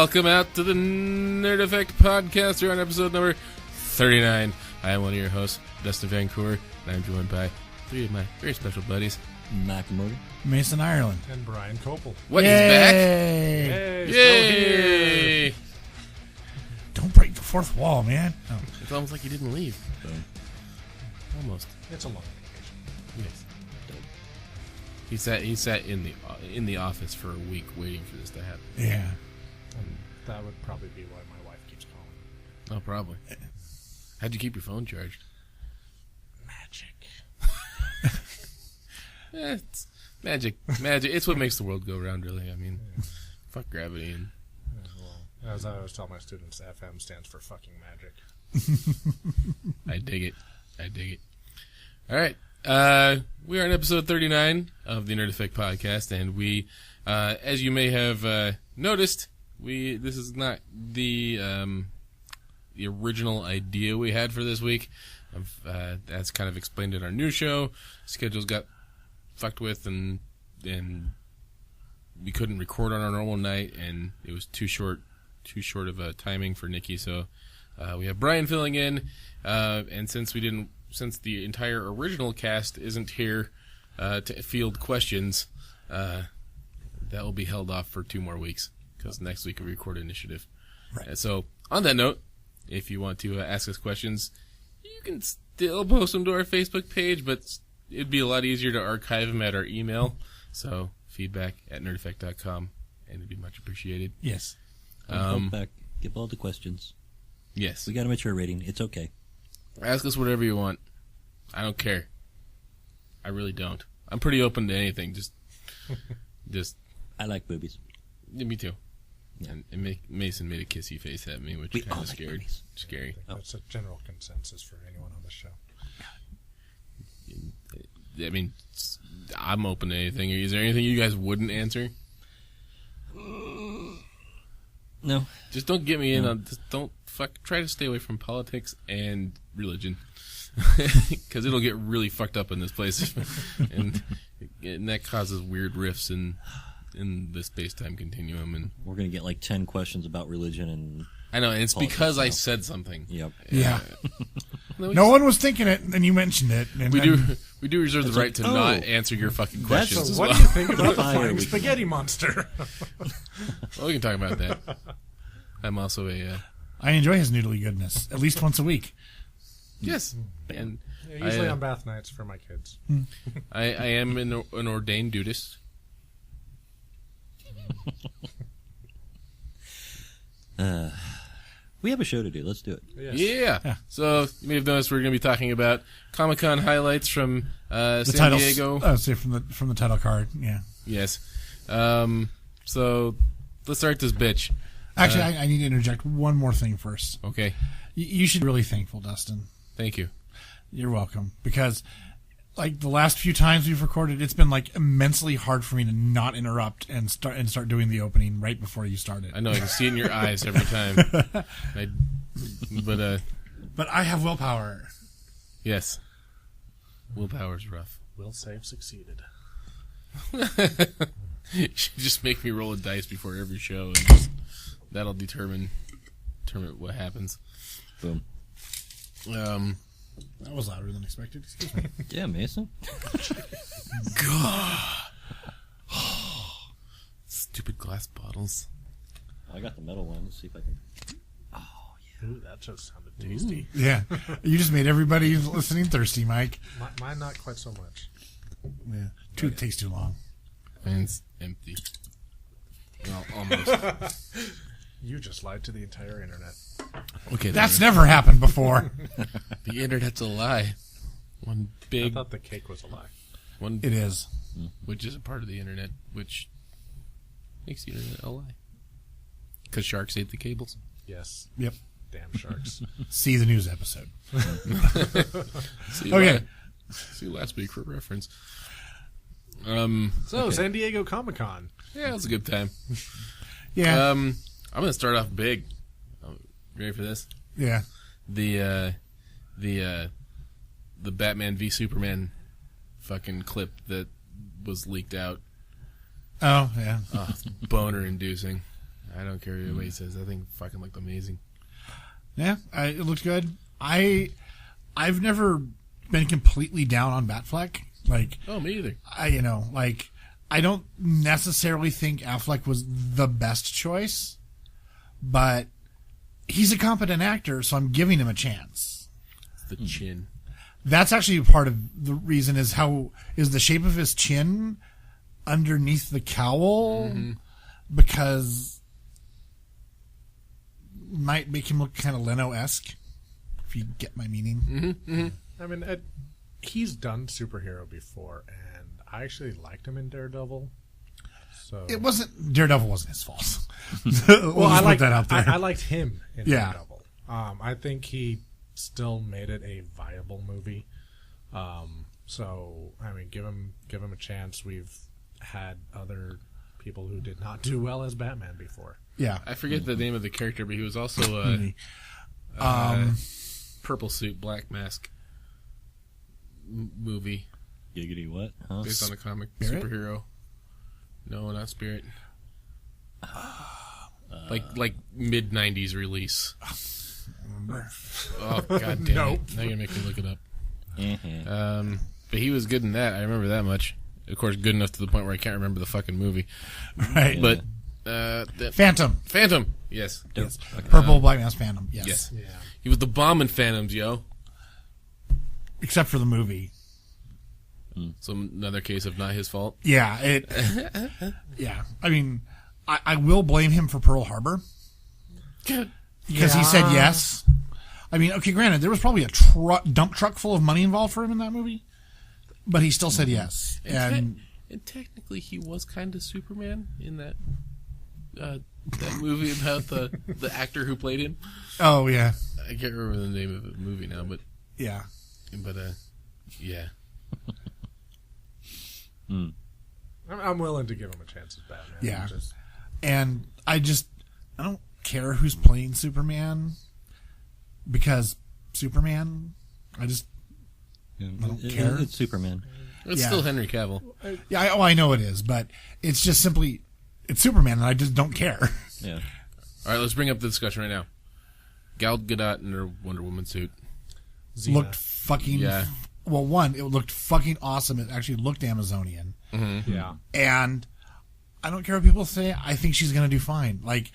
Welcome out to the Nerd Effect Podcast. We're on episode number 39. I am one of your hosts, Dustin Vancouver, and I'm joined by three of my very special buddies. Mac Moody, Mason Ireland, and Brian Copel. What, he's back? Yay! Yay! Don't break the fourth wall, man. Oh. It's almost like he didn't leave. Almost. It's a long vacation. Yes. He sat in the office for a week waiting for this to happen. Yeah. And that would probably be why my wife keeps calling. Oh, probably. How'd you keep your phone charged? Magic. It's magic. Magic. It's what makes the world go round, really. I mean, fuck gravity. And Well, as I always tell my students, FM stands for fucking magic. I dig it. All right. We are on episode 39 of the Nerd Effect Podcast, and we, as you may have noticed, this is not the original idea we had for this week. That's kind of explained in our new show. Schedules got fucked with, and we couldn't record on our normal night, and it was too short of a timing for Nikki. So we have Brian filling in, and since the entire original cast isn't here to field questions, that will be held off for 2 more weeks because next week we record Initiative. Right. So on that note, if you want to ask us questions, you can still post them to our Facebook page, but it'd be a lot easier to archive them at our email. So feedback@nerdeffect.com, and it'd be much appreciated. Yes. back. Give all the questions. Yes. We got a mature rating. It's okay. Ask us whatever you want. I don't care. I really don't. I'm pretty open to anything. Just. I like boobies. Yeah, me too. Yeah. And Mason made a kissy face at me, which We kind all of like scary. boobies. Scary. I think that's a general consensus for anyone on the show. I mean, I'm open to anything. Is there anything you guys wouldn't answer? No. Just don't get me in on. Just don't try to stay away from politics and religion, because it'll get really fucked up in this place, and that causes weird rifts in the space-time continuum. And We're going to get like 10 questions about religion and... I know, and it's politics because now. I said something. Yep. Yeah. No, No one was thinking it, and you mentioned it. And We then- do reserve the right to oh, not answer your fucking that's questions So as what well. do you think about the Fire flying we- spaghetti monster? Well, we can talk about that. I'm also a I enjoy his noodly goodness, at least once a week. yes, and Yeah, usually I, on bath nights for my kids. I am an ordained dudist. We have a show to do. Let's do it. Yes. Yeah. So you may have noticed we're going to be talking about Comic-Con highlights from The San titles, Diego. say from the title card. Yeah. Yes. So let's start this bitch. Actually, I need to interject one more thing first. Okay. You should be really thankful, Dustin. Thank you. You're welcome, because like the last few times we've recorded, it's been like immensely hard for me to not interrupt and start doing the opening right before you started. I know I can see it in your eyes every time. But I have willpower. Yes. Willpower's rough. Will save succeeded. You should just make me roll a dice before every show, and that'll determine what happens. Boom. That was louder than expected. Excuse me. Yeah, Mason. God. Stupid glass bottles. I got the metal one. Let's see if I can... Ooh, that just sounded tasty. Yeah, you just made everybody listening thirsty, Mike. Mine not quite so much. Yeah, it takes too long. Mine's empty. Well, almost. You just lied to the entire internet. Okay, That's never happened before. the internet's a lie. One I big thought the cake was a lie. one, It is. which is a part of the internet, which makes the internet a lie. Because sharks ate the cables. Yes. Yep. Damn sharks. See the news episode. See Okay. See last week for reference. So, okay. San Diego Comic-Con. Yeah, it was a good time. Yeah. I'm gonna start off big. Ready for this? Yeah. The Batman v Superman fucking clip that was leaked out. Oh, yeah. Boner inducing. I don't care what anybody says. I think it fucking looked amazing. Yeah, it looked good. I've never been completely down on Batfleck. Like, Oh, me either. I don't necessarily think Affleck was the best choice, but he's a competent actor, so I'm giving him a chance. It's the chin. That's actually part of the reason is the shape of his chin underneath the cowl, because might make him look kind of Leno-esque, if you get my meaning. I mean, he's done superhero before, and I actually liked him in Daredevil. So Daredevil wasn't his fault. well, I put liked that out there. I liked him in Yeah. Daredevil. I think he still made it a viable movie. So I mean, give him a chance. We've had other people who did not do well as Batman before. Yeah. I forget the name of the character, but he was also purple suit, black mask movie Giggity what? Huh? based on a comic Spirit? superhero. No, not Spirit. Like mid '90s release. Oh god damn Nope. it! Now you're gonna make me look it up. Mhm. But he was good in that. I remember that much. Of course, good enough to the point where I can't remember the fucking movie. Right. But Phantom. Phantom, yes, Yes. Purple Black Mask Phantom. Yes. yes, Yeah. he was the bomb in Phantoms, yo. Except for the movie. So another case of not his fault. Yeah. Yeah. I mean, I will blame him for Pearl Harbor because he said yes. I mean, okay, granted, there was probably a dump truck full of money involved for him in that movie, but he still said yes. And technically, he was kind of Superman in that movie about the actor who played him. oh yeah, I can't remember the name of the movie now, but yeah. Yeah. I'm willing to give him a chance as Batman. Yeah. Just, And I don't care who's playing Superman because Superman. I don't care. It's Superman. It's Yeah. still Henry Cavill. Yeah, I know it is, but it's just simply it's Superman, and I just don't care. Yeah. All right, let's bring up the discussion right now. Gal Gadot in her Wonder Woman suit. Xena. Looked fucking. Yeah. Well, one, it looked fucking awesome. It actually looked Amazonian, Yeah. and I don't care what people say. I think she's gonna do fine. Like,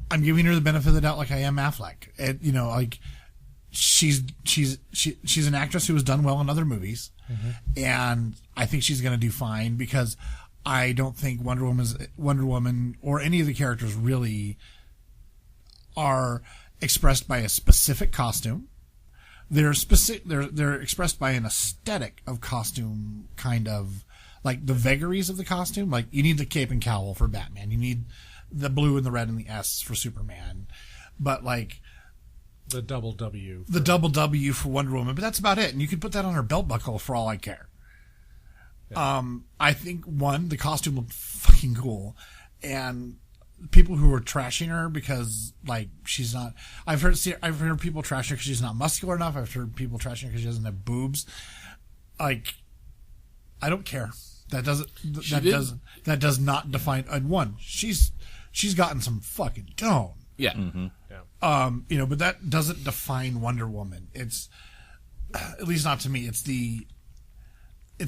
I'm giving her the benefit of the doubt, like I am Affleck. Like she's an actress who has done well in other movies, and I think she's gonna do fine because I don't think Wonder Woman or any of the characters really are expressed by a specific costume. They're expressed by an aesthetic of costume, kind of like the vagaries of the costume. Like, you need the cape and cowl for Batman. You need the blue and the red and the S for Superman. But like The double W. the double W for Wonder Woman. But that's about it. And you could put that on her belt buckle for all I care. I think the costume looked fucking cool, and people who were trashing her because like she's not. I've heard people trash her because she's not muscular enough. I've heard people trashing her because she doesn't have boobs. Like, I don't care. That does not define. And she's gotten some fucking tone. Yeah. Yeah. But that doesn't define Wonder Woman. It's, at least not to me. It's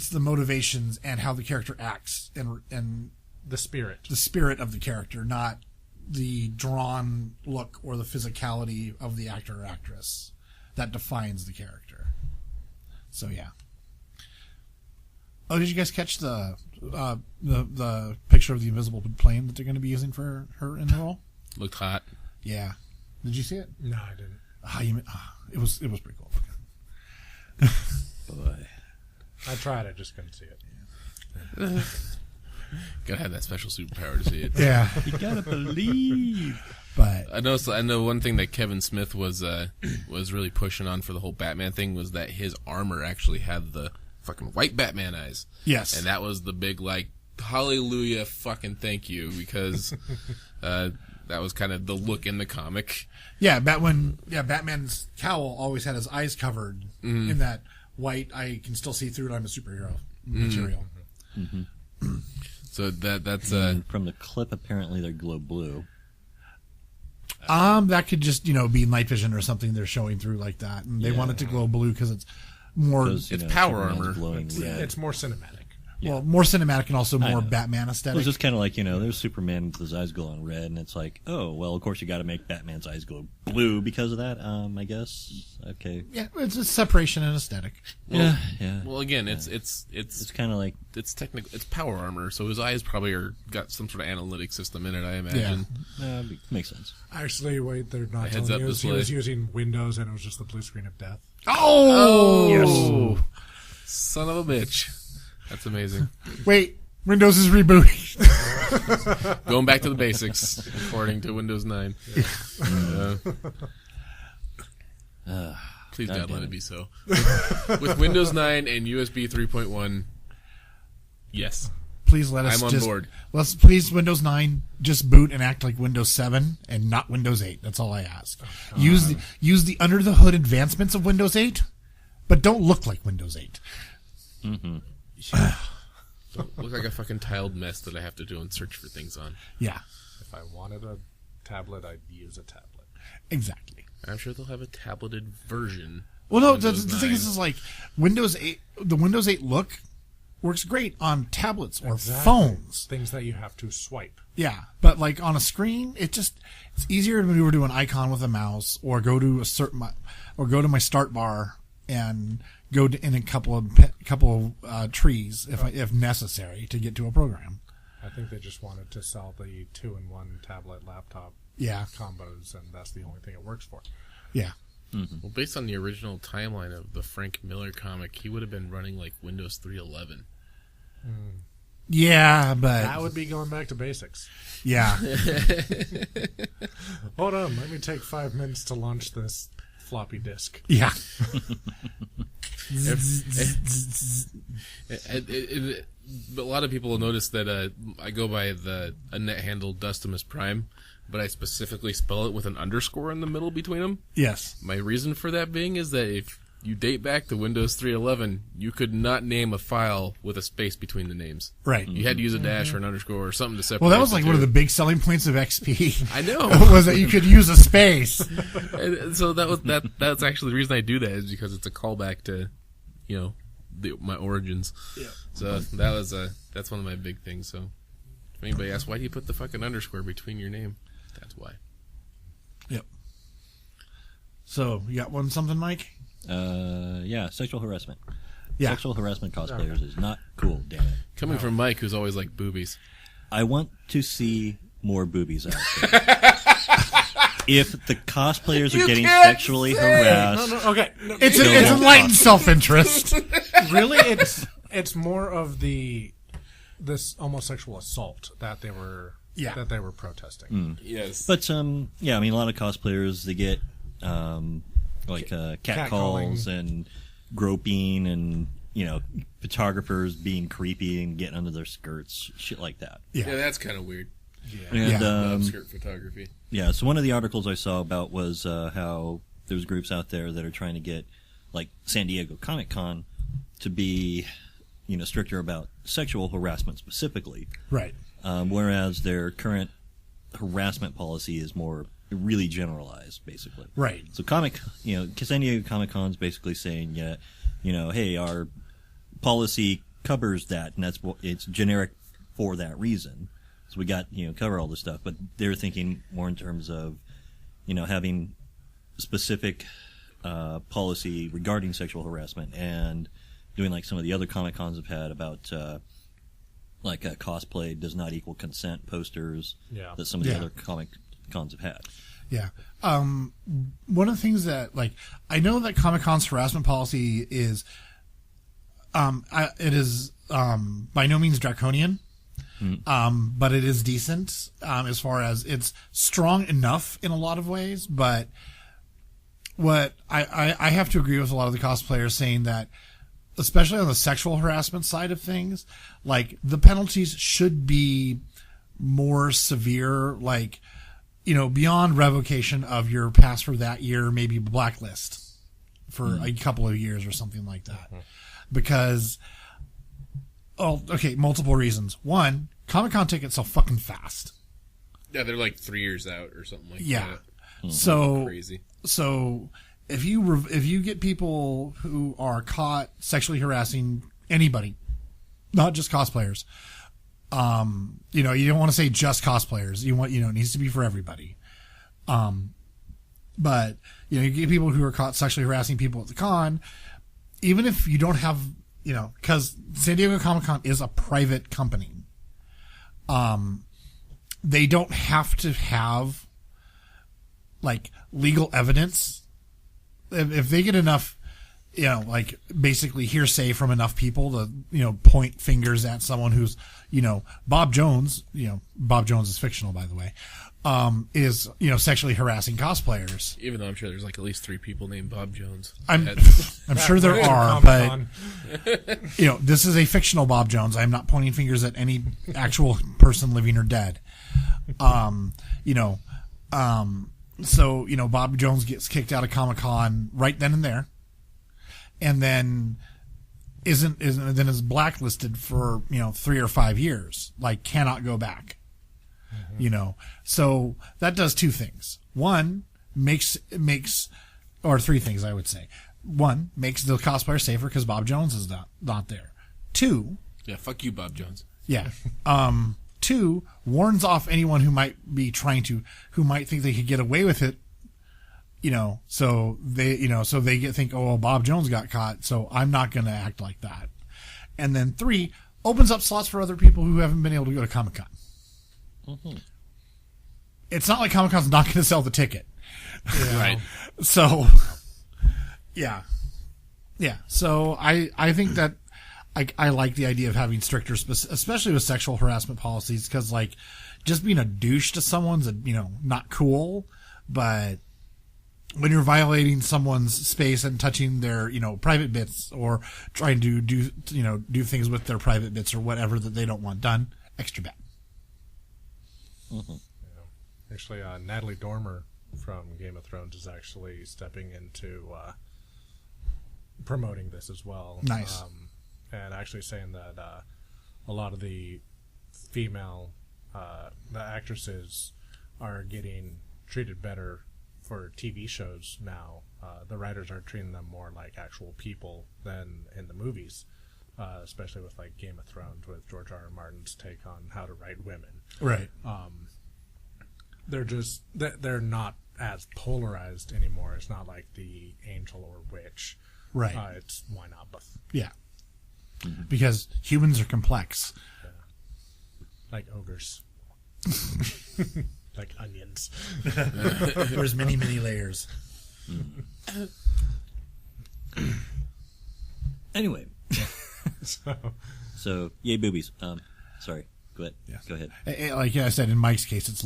the motivations and how the character acts and The spirit. the spirit of the character, not the drawn look or the physicality of the actor or actress that defines the character. So yeah. Oh, did you guys catch the picture of the invisible plane that they're going to be using for her in the role? Looked hot. Yeah. Did you see it? No, I didn't. It was pretty cool. Boy. Oh, I tried. I just couldn't see it. Gotta have that special superpower to see it. Yeah. You gotta believe. But I know one thing that Kevin Smith was really pushing on for the whole Batman thing was that his armor actually had the fucking white Batman eyes. yes. And that was the big, like, hallelujah, fucking thank you, because that was kind of the look in the comic. Yeah, Batman's cowl always had his eyes covered in that white, I can still see through it, I'm a superhero material. So that's From the clip, apparently they glow blue. That could just be night vision or something they're showing through like that, and they want it to glow blue because it's more. It's power armor. Glowing red. It's more cinematic. Well, more cinematic and also more Batman It aesthetic. was just kind of like, there's Superman with his eyes glowing red, and it's like, oh, well, of course you got to make Batman's eyes glow blue because of that, I guess. Okay. Yeah, it's a separation and aesthetic. Yeah. Well, again, it's kind of like... It's technical. It's power armor, so his eyes probably got some sort of analytic system in it, I imagine. makes sense. Actually, wait, they're not telling heads-up you. He display. was using Windows, and it was just the blue screen of death. Oh! Yes. Son of a bitch. That's amazing. Wait, Windows is rebooting. Going back to the basics, according to Windows 9. Please God, let it be so. With Windows 9 and USB 3.1, yes. Please let us I'm on just, board. Let's please Windows 9 just boot and act like Windows 7 and not Windows 8. That's all I ask. Use the under the hood advancements of Windows 8, but don't look like Windows 8. Mm-hmm. Look like a fucking tiled mess that I have to do and search for things on. Yeah, If I wanted a tablet, I'd use a tablet. exactly. I'm sure they'll have a tableted version. Well, no, of Windows the thing 9. is like Windows 8. The Windows 8 look works great on tablets or phones. Things that you have to swipe. Yeah, but like on a screen, it's easier to maneuver to an icon with a mouse, or go to go to my start bar and go in a couple of trees if necessary to get to a program. I think they just wanted to sell the 2-in-1 tablet laptop combos, and that's the only thing it works for. Yeah. Mm-hmm. Well, based on the original timeline of the Frank Miller comic, he would have been running like Windows 3.11. Yeah, but That would be going back to basics. yeah. Hold on, let me take 5 minutes to launch this floppy disk. Yeah. But a lot of people will notice that I go by a net handle Dustimus Prime, but I specifically spell it with an underscore in the middle between them. Yes. My reason for that being is that if you date back to Windows 3.11, you could not name a file with a space between the names. Right. You had to use a dash or an underscore or something to separate. Well, that was the like two. one of the big selling points of XP. I know. Was that you could use a space. And so that's actually the reason I do that, is because it's a callback to, my origins. Yeah. So that's one of my big things. So if anybody asks, why do you put the fucking underscore between your name? That's why. Yep. So you got something, Mike? Sexual harassment. Yeah. Sexual harassment cosplayers is not cool, damn it. Coming from Mike, who's always like boobies. I want to see more boobies out there. If the cosplayers are getting sexually harassed, Okay. It's enlightened self-interest. Really, it's more of this homosexual assault that they were protesting. Yes. but a lot of cosplayers, they get catcalls and groping and photographers being creepy and getting under their skirts, shit like that. Yeah, that's kind of weird. And, Love skirt photography. Yeah, so one of the articles I saw about was how there's groups out there that are trying to get, like, San Diego Comic-Con to be, stricter about sexual harassment specifically. Right. Whereas their current harassment policy is more really generalized, basically. Right. So San Diego Comic-Con's basically saying, hey, our policy covers that, and it's generic for that reason. So we got, cover all this stuff, but they're thinking more in terms of, having specific policy regarding sexual harassment and doing like some of the other Comic Cons have had about, cosplay does not equal consent posters that some of the other Comic Cons have had. Yeah. One of the things that, I know that Comic-Con's harassment policy is, it is by no means draconian. But it is decent as far as it's strong enough in a lot of ways. But what I have to agree with a lot of the cosplayers saying that, especially on the sexual harassment side of things, the penalties should be more severe, beyond revocation of your pass for that year, maybe blacklist for a couple of years or something like that. Because, multiple reasons. One, Comic-Con tickets sell fucking fast. Yeah, they're like 3 years out or something like that. Yeah. So Crazy. So if you get people who are caught sexually harassing anybody, not just cosplayers, you don't want to say just cosplayers. You want, it needs to be for everybody. But you get people who are caught sexually harassing people at the con, even if you don't have, because San Diego Comic-Con is a private company. They don't have to have like legal evidence. If they get enough, basically hearsay from enough people to, point fingers at someone who's, Bob Jones, Bob Jones is fictional, by the way, is, sexually harassing cosplayers. Even though I'm sure there's like at least 3 people named Bob Jones. I'm sure there are, but, this is a fictional Bob Jones. I'm not pointing fingers at any actual person living or dead. So, Bob Jones gets kicked out of Comic-Con right then and there, and then is blacklisted for, 3 or 5 years, like cannot go back. So that does 2 things. One, makes or 3 things, I would say. One, makes the cosplayer safer because Bob Jones is not there. 2, yeah, fuck you, Bob Jones. Yeah. 2, warns off anyone who might be who might think they could get away with it, so they think, oh, well, Bob Jones got caught, so I'm not going to act like that. And then 3, opens up slots for other people who haven't been able to go to Comic-Con. Mm-hmm. It's not like Comic-Con's not going to sell the ticket. Yeah. Right. So, yeah. Yeah. So I think that I like the idea of having stricter, especially with sexual harassment policies, because just being a douche to someone's not cool, but when you're violating someone's space and touching their private bits or trying to do things with their private bits or whatever that they don't want done, extra bad. Mm-hmm. Yeah. Actually, Natalie Dormer from Game of Thrones is actually stepping into promoting this as well. Nice. And actually saying that a lot of the female the actresses are getting treated better for TV shows now. The writers are treating them more like actual people than in the movies, especially with Game of Thrones, with George R.R. Martin's take on how to write women. Right. They're not as polarized anymore. It's not like the angel or witch. Right. It's why not both? Yeah. Because humans are complex. Yeah. Like ogres. Like onions. There's many, many layers. Anyway. So, yay boobies. Sorry. Go ahead. Yeah. Go ahead. Like I said, in Mike's case, it's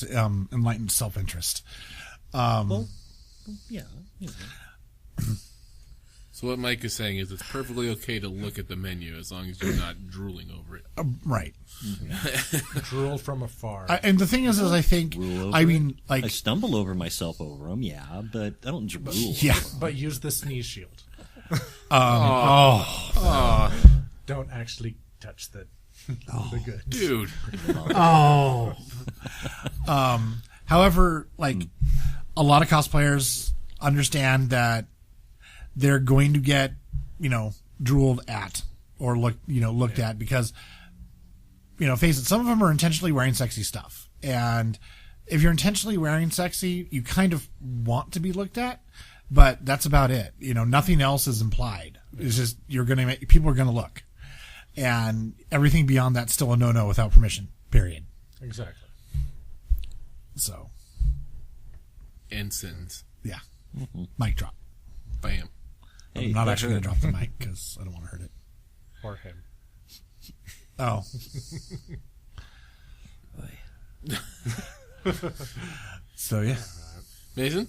enlightened self-interest. Well, yeah. So what Mike is saying is it's perfectly okay to look at the menu as long as you're not drooling over it. Right. Drool from afar. And the thing is I think, I stumble over myself over them, yeah, but I don't drool. Yeah. over 'em. But use the sneeze shield. Don't actually touch the good. Dude. However, a lot of cosplayers understand that they're going to get, drooled at or looked at because, face it, some of them are intentionally wearing sexy stuff. And if you're intentionally wearing sexy, you kind of want to be looked at, but that's about it. Nothing else is implied. It's just, people are going to look. And everything beyond that's still a no-no without permission, period. Exactly. So. End sentence. Yeah. Mic drop. Bam. Hey, I'm not actually going to drop the mic because I don't want to hurt it. Or him. Oh. So, yeah. Mason?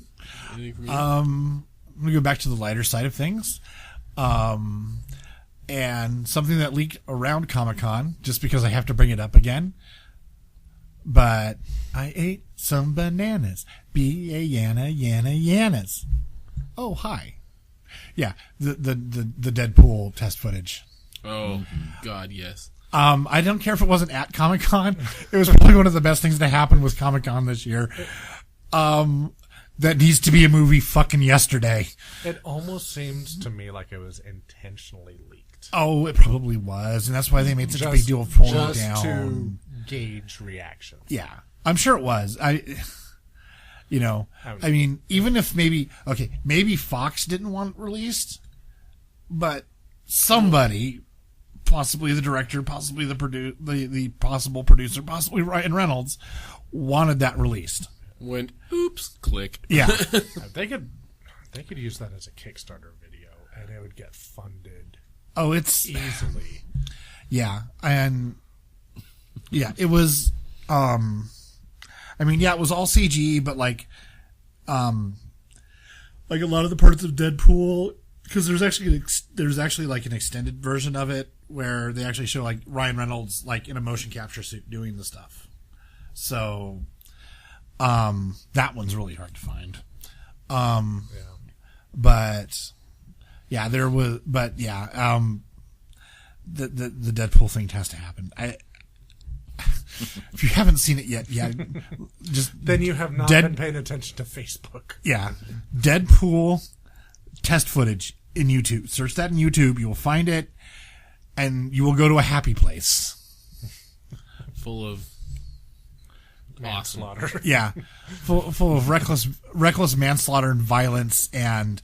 Anything from you? I'm going to go back to the lighter side of things. And something that leaked around Comic-Con, just because I have to bring it up again. But I ate some bananas. Yanas. Oh, hi. Yeah, the Deadpool test footage. Oh, God, yes. I don't care if it wasn't at Comic-Con. It was probably one of the best things to happen with Comic-Con this year. that needs to be a movie fucking yesterday. It almost seems to me like it was intentionally leaked. Oh, it probably was, and that's why they made such a big deal of pulling it just down. to gauge reaction. Yeah, I'm sure it was. I mean, even if maybe Fox didn't want it released, but somebody, possibly the director, possibly the possible producer, possibly Ryan Reynolds, wanted that released. Went, oops, click. Yeah. They could use that as a Kickstarter video, and it would get funded. Oh, it's easily. Yeah, and it was. I mean, it was all CG, but like a lot of the parts of Deadpool, because there's actually like an extended version of it where they actually show like Ryan Reynolds like in a motion capture suit doing the stuff. So, that one's really hard to find. But yeah, the Deadpool thing has to happen. If you haven't seen it yet, just then you have not been paying attention to Facebook. Yeah, Deadpool test footage in YouTube. Search that in YouTube. You will find it, and you will go to a happy place full of manslaughter. Yeah, full of reckless manslaughter and violence and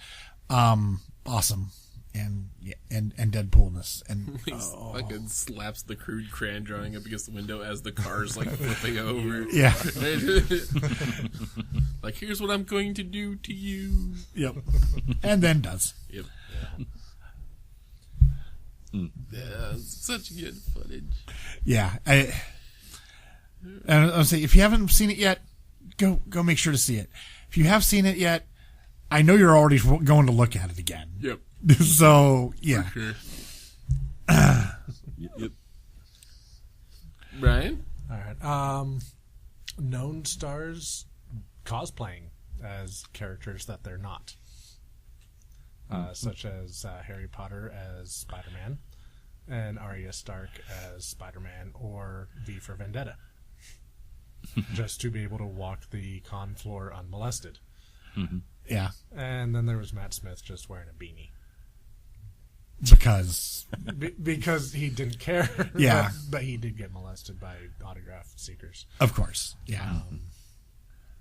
awesome and Deadpoolness and he fucking slaps the crude crayon drawing up against the window as the car's like flipping over. Yeah. Like, here's what I'm going to do to you. Yep. And then does. Yep. Yeah, such good footage. Yeah. I was saying, if you haven't seen it yet, go make sure to see it. If you have seen it yet, I know you're already going to look at it again. Yep. So, yeah. For sure. Yep. Brian? All right. Known stars cosplaying as characters that they're not. Such as Harry Potter as Spider-Man and Arya Stark as Spider-Man or V for Vendetta. Just to be able to walk the con floor unmolested. Mm-hmm. Yeah. And then there was Matt Smith just wearing a beanie. Because he didn't care. Yeah. But he did get molested by autograph seekers. Of course. Yeah.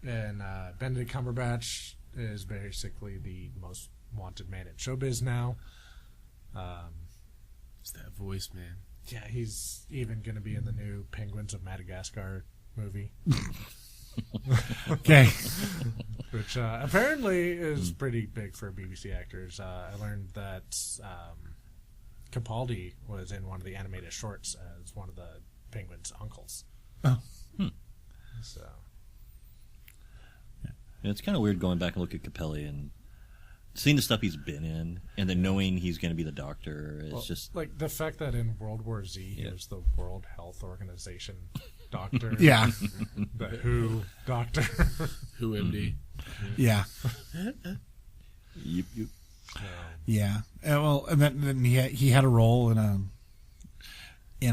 And Benedict Cumberbatch is basically the most wanted man in showbiz now. It's that voice, man. Yeah, he's even going to be in the new Penguins of Madagascar movie. Okay. Which apparently is pretty big for BBC actors. I learned that Capaldi was in one of the animated shorts as one of the Penguins' uncles. Oh. So. Yeah, it's kind of weird going back and look at Capelli and seeing the stuff he's been in, and then knowing he's going to be the Doctor. It's just like the fact that in World War Z he was the World Health Organization doctor. Yeah. The WHO doctor. Who MD? Yeah. Yep. Yeah. And then he had a role in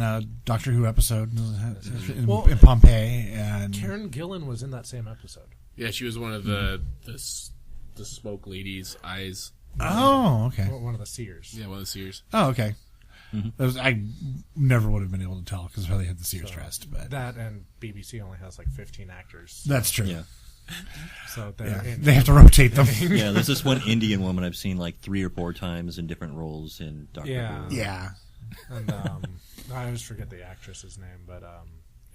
a Doctor Who episode in Pompeii, and Karen Gillan was in that same episode. Yeah, she was one of the smoke lady's eyes. Oh, okay. One of the seers. Yeah, one of the seers. Oh, okay. Mm-hmm. I never would have been able to tell because they had the seers dressed. But that and BBC only has like 15 actors. That's true. Yeah. So they have to rotate them. Yeah, there's this one Indian woman I've seen like 3 or 4 times in different roles in Doctor Who. Yeah. And I always forget the actress's name, but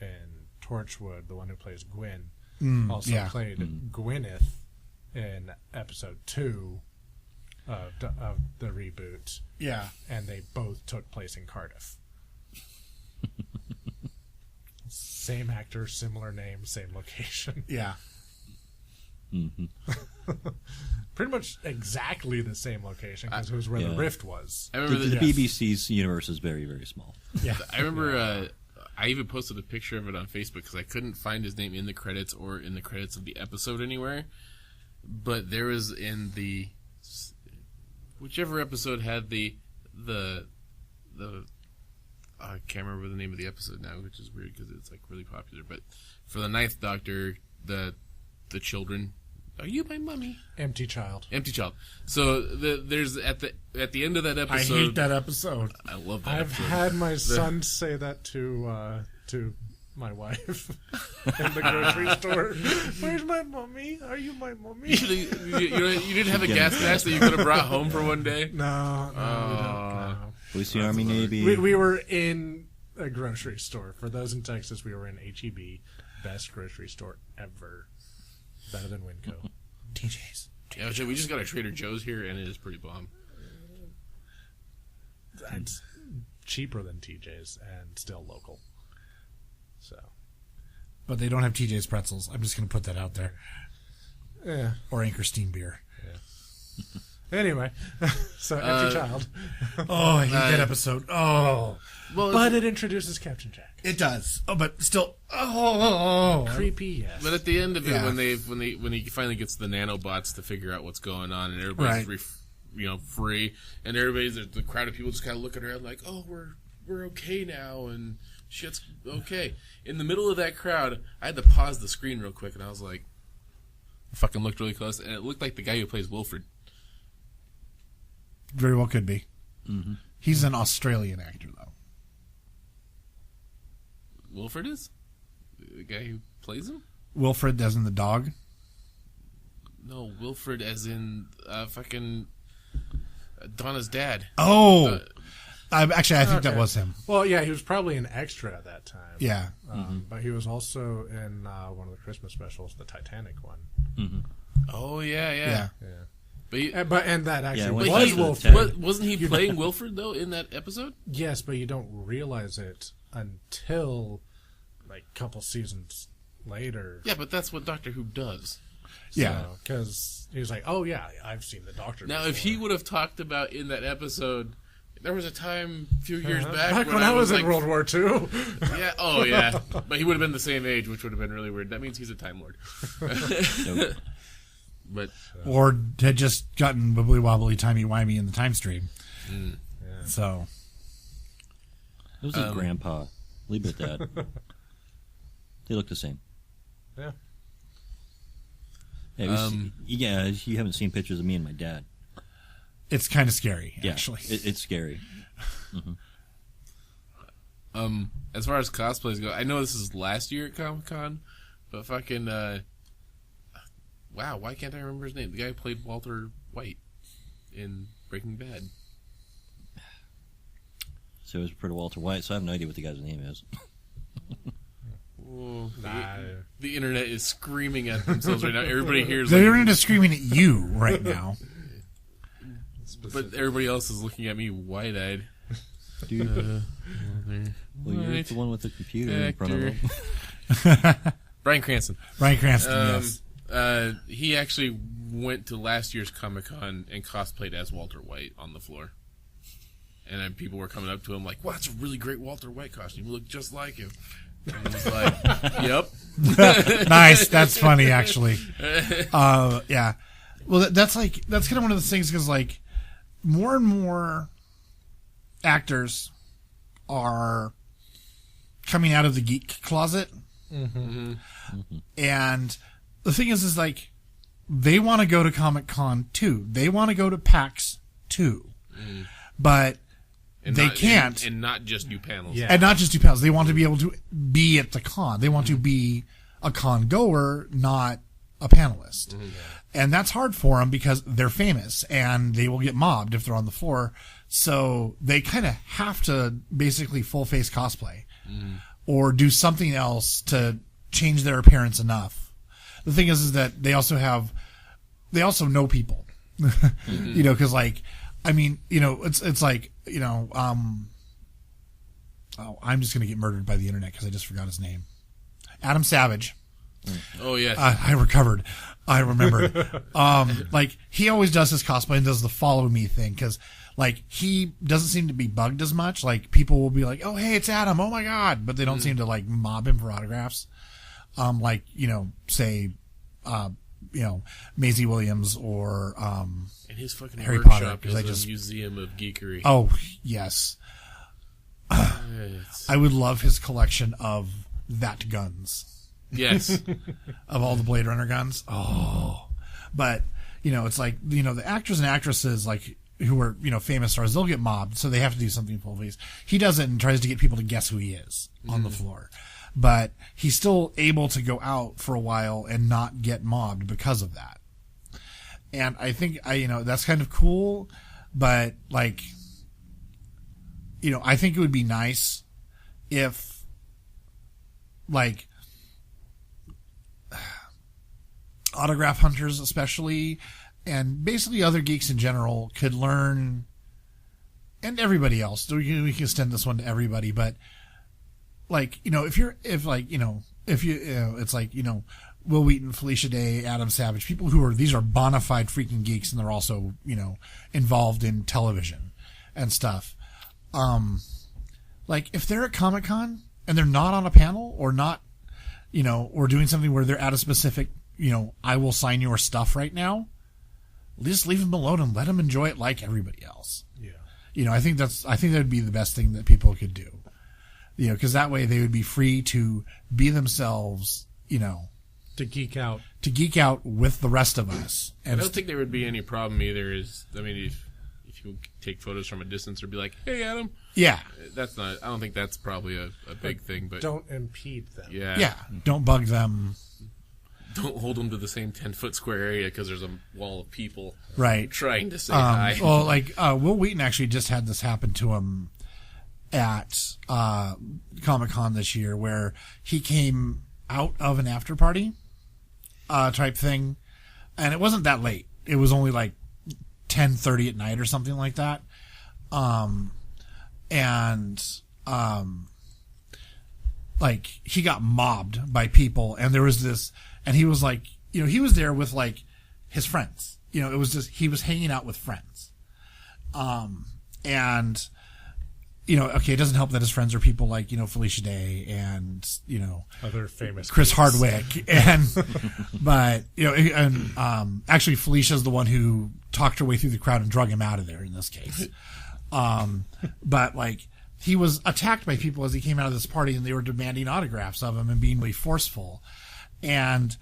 in Torchwood, the one who plays Gwyn also played Gwyneth in episode 2 of the reboot. Yeah. And they both took place in Cardiff. Same actor, similar name, same location. Yeah. Mm-hmm. Pretty much exactly the same location because it was where the rift was. I remember the BBC's universe is very, very small. Yeah. I remember I even posted a picture of it on Facebook because I couldn't find his name in the credits or in the credits of the episode anywhere. But there was in the whichever episode had the I can't remember the name of the episode now, which is weird because it's like really popular. But for the 9th Doctor, the children Are you my mummy? Empty child. Empty child. So there's at the end of that episode. I hate that episode. I love that. I've episode. had my son say that to my wife in the grocery store. Where's my mommy? Are you my mommy? You didn't have a gas mask that you could have brought home for one day. No, we don't. Police, the Army, Navy. We were in a grocery store. For those in Texas, we were in HEB, best grocery store ever. Better than Winco. TJ's. Yeah, we just got a Trader Joe's here, and it is pretty bomb. It's cheaper than TJ's and still local. So, But they don't have TJ's pretzels. I'm just going to put that out there. yeah. Or Anchor Steam beer. Anyway, so Empty Child. Oh, I hate that episode. Oh. Well, But it introduces Captain Jack. It does. Oh, but still. Oh. Creepy, yes. but at the end of it, Yeah. when he finally gets the nanobots to figure out what's going on, and everybody's free, and everybody's the crowd of people just kind of looking around like, oh, we're okay now, and shit's okay. In the middle of that crowd, I had to pause the screen real quick, and I was like, I fucking looked really close, and it looked like the guy who plays Wilfred. Very well could be. Mm-hmm. He's an Australian actor, though. Wilfred is? The guy who plays him? Wilfred, as in the dog. No, Wilfred as in fucking Donna's dad. Oh. I think that Okay. was him. Well, yeah, he was probably an extra at that time. Yeah. But he was also in one of the Christmas specials, the Titanic one. Mm-hmm. Oh, yeah. Yeah. Yeah. But, And that actually when was he- Wilfred. wasn't he playing Wilfred, though, in that episode? Yes, but you don't realize it until like a couple seasons later. Yeah, but that's what Doctor Who does. Yeah. Because he was like, oh, yeah, I've seen the Doctor Now, before. if he would have talked about in that episode, there was a time a few years back Back when I was in World War II. Yeah, oh yeah. But he would have been the same age, which would have been really weird. That means he's a Time Lord. Nope. But Or had just gotten wibbly wobbly, timey wimey in the time stream. mm, So. It was his grandpa. Leave it at that. They look the same. Yeah. Yeah, you haven't seen pictures of me and my dad. It's kind of scary, Yeah, actually. it's scary. as far as cosplays go, I know this is last year at Comic-Con, but fucking wow, why can't I remember his name? The guy who played Walter White in Breaking Bad. So it was for Walter White, so I have no idea what the guy's name is. Oh, Nah. the internet is screaming at themselves right now. Everybody hears The like, internet is screaming at you right now. but everybody else is looking at me wide-eyed. Dude, well, you're Right. the one with the computer in front of Actor. him. Brian Cranston. Bryan Cranston, yes. He actually went to last year's Comic-Con and cosplayed as Walter White on the floor. And then people were coming up to him like, wow, that's a really great Walter White costume. You look just like him. And he was like, yep. Nice. That's funny, actually. Yeah. Well, that's kind of one of the things because, like, more and more actors are coming out of the geek closet. Mm-hmm. And the thing is like, they want to go to Comic-Con too. They want to go to PAX too. But And they not, can't. And not just do panels. Yeah. And not just do panels. They want to be able to be at the con. They want to be a con goer, not a panelist. And that's hard for them because they're famous and they will get mobbed if they're on the floor. So they kind of have to basically full face cosplay or do something else to change their appearance enough. The thing is that they also know people, you know, cause like, I mean, you know, it's like, you know, I'm just going to get murdered by the internet because I just forgot his name. Adam Savage. Oh, yeah. I recovered. I remembered. Like, he always does his cosplay and does the follow me thing because, like, he doesn't seem to be bugged as much. Like, people will be like, oh, hey, it's Adam. Oh, my God. But they don't seem to, like, mob him for autographs. Like, you know, say, you know, Maisie Williams or and his fucking Harry workshop Potter, 'cause is I a just- museum of geekery. oh, yes. It's- I would love his collection of that guns. yes. Of all the Blade Runner guns. Oh. But, it's like, the actors and actresses, like, who are, famous stars, they'll get mobbed, so they have to do something full face. He does it and tries to get people to guess who he is on the floor. But he's still able to go out for a while and not get mobbed because of that. And I think, that's kind of cool, but, like, I think it would be nice if, like, autograph hunters especially, and basically other geeks in general, could learn, and everybody else, we can extend this one to everybody, but, like, it's like, Will Wheaton, Felicia Day, Adam Savage, people these are bona fide freaking geeks, and they're also, involved in television and stuff. Like, if they're at Comic-Con and they're not on a panel or not, or doing something where they're at a specific, I will sign your stuff right now, just leave them alone and let them enjoy it like everybody else. Yeah. I think that would be the best thing that people could do. Because that way they would be free to be themselves, to geek out with the rest of us. And I don't think there would be any problem either. If you take photos from a distance or be like, "Hey, Adam," yeah, that's not. I don't think that's probably a big thing. But don't impede them. Yeah, don't bug them. Don't hold them to the same 10-foot square area because there's a wall of people right trying to say hi. Well, like Will Wheaton actually just had this happen to him at Comic-Con this year, where he came out of an after party type thing, and it wasn't that late. It was only like 10:30 at night or something like that. Like, he got mobbed by people, and there was this, and he was like, he was there with like his friends. It was just, he was hanging out with friends. And okay, it doesn't help that his friends are people like, Felicia Day and, other famous Chris geeks. Hardwick. And, but, actually Felicia's the one who talked her way through the crowd and drug him out of there in this case. But, like, he was attacked by people as he came out of this party, and they were demanding autographs of him and being really forceful. And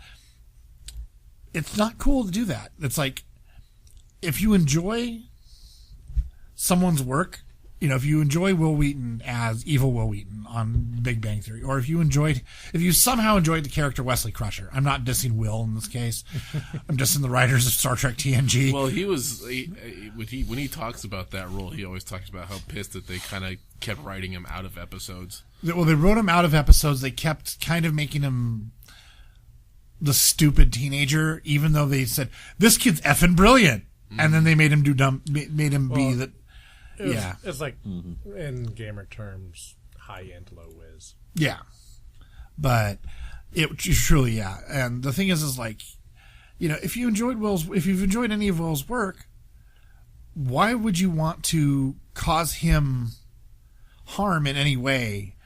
it's not cool to do that. It's like, if you enjoy someone's work, if you enjoy Will Wheaton as evil Will Wheaton on Big Bang Theory, or if you somehow enjoyed the character Wesley Crusher, I'm not dissing Will in this case. I'm dissing the writers of Star Trek TNG. Well, when he talks about that role, he always talks about how pissed that they kind of kept writing him out of episodes. Well, they wrote him out of episodes. They kept kind of making him the stupid teenager, even though they said, this kid's effing brilliant. Mm-hmm. And then they made him be the... Yeah. It's like, in gamer terms, high-end, low-whiz. Yeah. But it truly, yeah. And the thing is like, if you've enjoyed any of Will's work, why would you want to cause him harm in any way?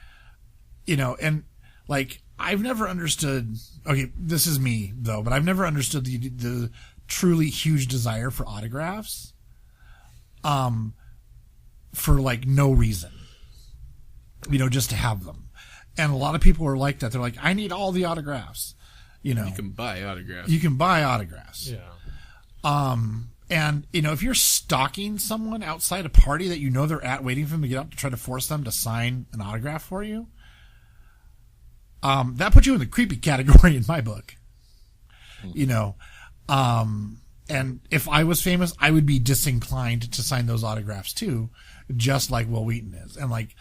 And like, I've never understood, okay, this is me though, but I've never understood the truly huge desire for autographs. For like no reason, just to have them. And a lot of people are like that. They're like, I need all the autographs. You can buy autographs. Yeah. And if you're stalking someone outside a party that they're at, waiting for them to get up to try to force them to sign an autograph for you, that puts you in the creepy category in my book. And if I was famous, I would be disinclined to sign those autographs too, just like Will Wheaton is. And like,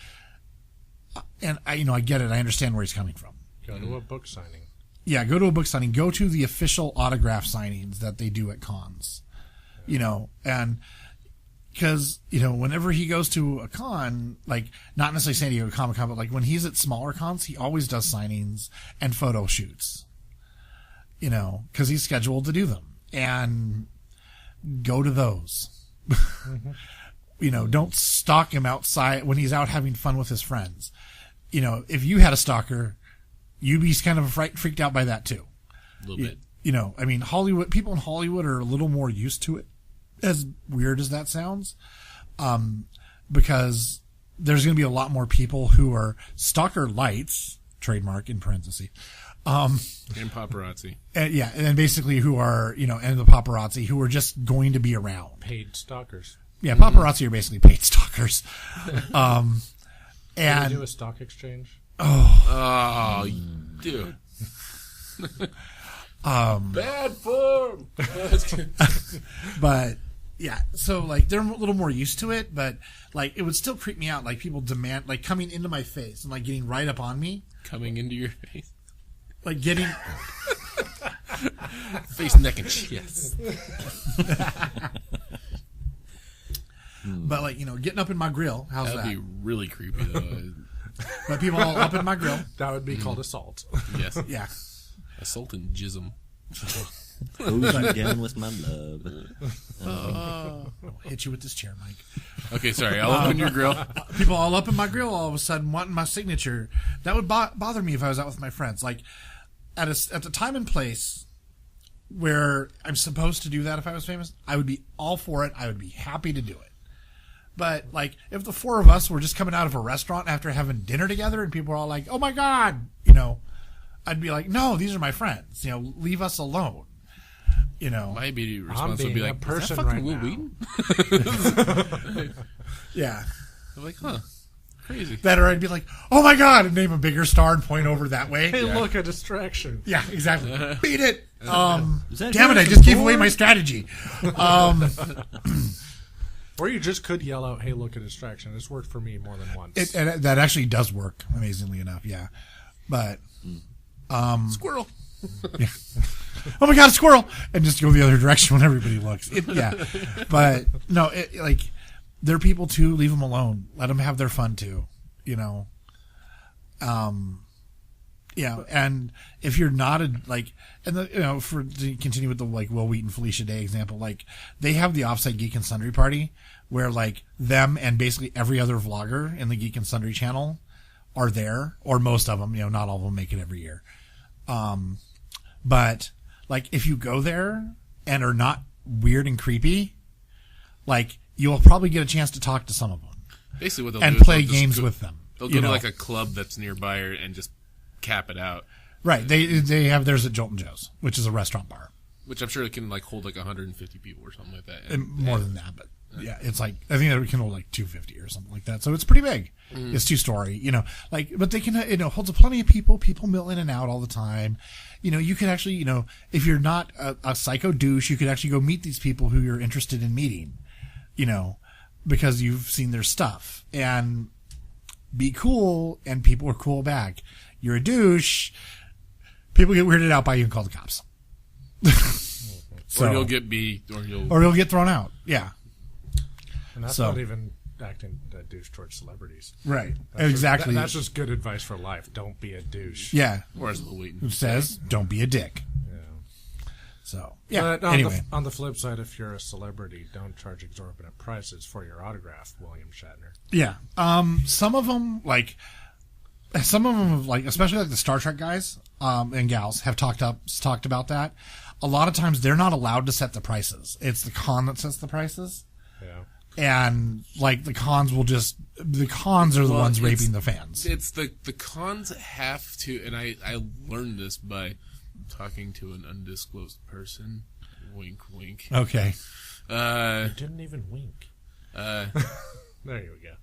and I get it. I understand where he's coming from. Go to a book signing. Yeah, go to a book signing. Go to the official autograph signings that they do at cons. And because, whenever he goes to a con, like, not necessarily San Diego Comic-Con, but like when he's at smaller cons, he always does signings and photo shoots, because he's scheduled to do them. And go to those. Don't stalk him outside when he's out having fun with his friends. If you had a stalker, you'd be kind of freaked out by that too. A little bit. Hollywood, people in Hollywood are a little more used to it, as weird as that sounds, because there's going to be a lot more people who are stalker lights, trademark in parentheses, And paparazzi. And then basically who are, and the paparazzi who are just going to be around. Paid stalkers. Yeah, paparazzi are basically paid stalkers. Can And we do a stock exchange? Oh, dude. Bad form. but yeah, so like they're a little more used to it, but like it would still creep me out. Like people demand, like coming into my face and like getting right up on me, Coming into your face. like getting. Face, neck, and chest. But like getting up in my grill. How's That'd that? be really creepy, though. But people all up in my grill. That would be called assault. Yes. Yeah. Assault and jism. Hose you down with my love. I'll hit you with this chair, Mike. Okay, sorry. I'll open your grill. People all up in my grill all of a sudden wanting my signature. That would bother me if I was out with my friends. Like at the time and place where I'm supposed to do that if I was famous, I would be all for it. I would be happy to do it. But like if the four of us were just coming out of a restaurant after having dinner together and people were all like, "Oh my God," I'd be like, "No, these are my friends. Leave us alone." My immediate response would be being a like, person "Is that fucking right Will now." Wheaton?" Yeah. I'm like, huh, crazy. That or I'd be like, "Oh my God," and name a bigger star and point over that way. Hey, look, a distraction. Yeah, exactly. Beat it. Is that Damn it! I Harrison just gave away Ford? my strategy. Or you just could yell out, "Hey, look, a distraction." It's worked for me more than once. And that actually does work, amazingly enough. Yeah, but Squirrel. yeah. Oh my God, a squirrel! And just go the other direction when everybody looks. Yeah, but no, they're people too. Leave them alone. Let them have their fun too. Yeah, and if you're not to continue with the Will Wheaton, Felicia Day example, they have the Offsite Geek and Sundry party where them and basically every other vlogger in the Geek and Sundry channel are there, or most of them. Not all of them make it every year. But if you go there and are not weird and creepy, you'll probably get a chance to talk to some of them Basically, what they'll and do is play they'll just games go- with them. They'll go to a club that's nearby and just cap it out, Right. They have theirs at Jolton Joe's, which is a restaurant bar. which I'm sure it can hold 150 people or something like that. And more than that, but yeah, it's I think it can hold 250 or something like that. So it's pretty big. It's 2-story, but they can, holds plenty of people. People mill in and out all the time. You can actually, if you're not a psycho douche, you could actually go meet these people who you're interested in meeting, because you've seen their stuff and be cool, and people are cool back. You're a douche. People get weirded out by you and call the cops. Or you'll get beat, or you'll get thrown out. Yeah. And that's So- not even acting a douche towards celebrities. Right. That's Exactly. Just, that's just good advice for life. Don't be a douche. Yeah. or as Will Wheaton Who says, don't be a dick. Yeah. So, yeah. But on, Anyway. on the flip side, if you're a celebrity, don't charge exorbitant prices for your autograph, William Shatner. Yeah. Some of them, especially the Star Trek guys and gals have talked about that. A lot of times they're not allowed to set the prices. It's the con that sets the prices. Yeah. And the cons are the ones raping the fans. It's the cons have to, and I learned this by talking to an undisclosed person. Wink, wink. Okay. You didn't even wink. There you go.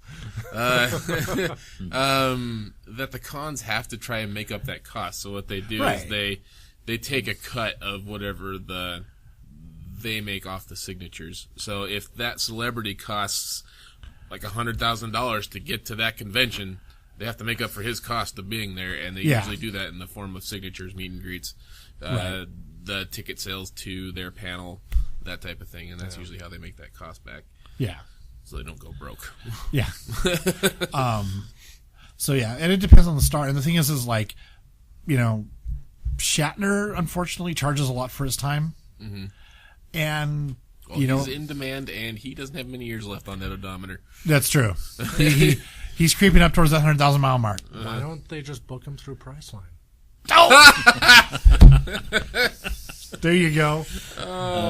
That the cons have to try and make up that cost. So what they do Right. is they take a cut of whatever they make off the signatures. So if that celebrity costs $100,000 to get to that convention, they have to make up for his cost of being there, and they Yeah. usually do that in the form of signatures, meet and greets, Right. the ticket sales to their panel, that type of thing, and that's usually how they make that cost back, Yeah. so they don't go broke. Yeah. So yeah, and it depends on the star. And the thing is Shatner unfortunately charges a lot for his time. Mm-hmm. And Well, he's in demand, and he doesn't have many years left on that odometer. that's true. He's creeping up towards that 100,000 mile mark. Why don't they just book him through Priceline? There you go.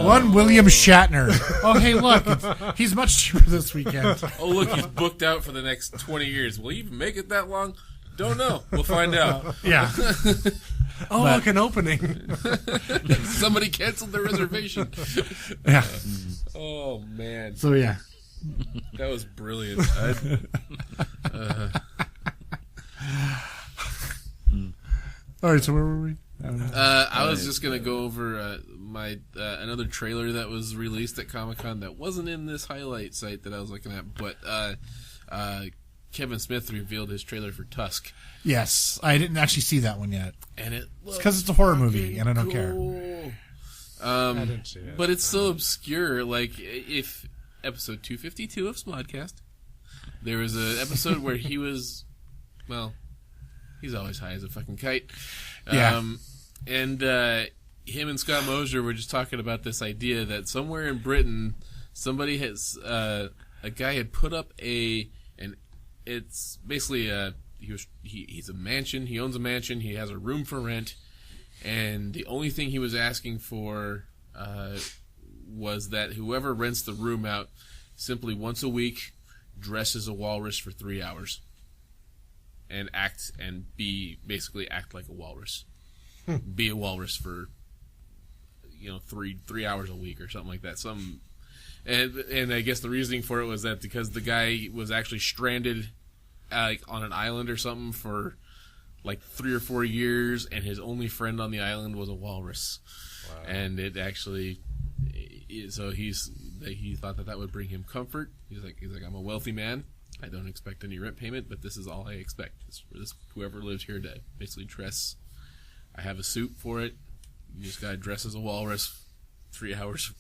One William Shatner. Oh, hey, look, he's much cheaper this weekend. Oh, look, he's booked out for the next 20 years. Will he even make it that long? Don't know. We'll find out. Yeah. Oh, But- look, an opening. Somebody canceled their reservation. Yeah. Oh man, So yeah. that was brilliant. All right. So where were we? I was just gonna go over my another trailer that was released at Comic-Con that wasn't in this highlight site that I was looking at, but Kevin Smith revealed his trailer for Tusk, Yes, I didn't actually see that one yet. and it looks Because it's a horror movie, and I don't care. cool. I didn't see it. But it's so obscure. Like, if episode 252 of Smodcast, there was an episode where he was, well, he's always high as a fucking kite. Yeah. And him and Scott Mosier were just talking about this idea that somewhere in Britain, somebody has, a guy had put up and it's basically he's a mansion. He owns a mansion. He has a room for rent. And the only thing he was asking for was that whoever rents the room out simply once a week dress as a walrus for 3 hours and basically act like a walrus. Be a walrus for 3 hours a week or something like that. And I guess the reasoning for it was that because the guy was actually stranded on an island or something for like 3 or 4 years, and his only friend on the island was a walrus. Wow. And it actually, so he thought that would bring him comfort. He's like, I'm a wealthy man. I don't expect any rent payment, but this is all I expect. It's for this whoever lives here to basically dress. I have a suit for it. You just gotta dress as a walrus 3 hours.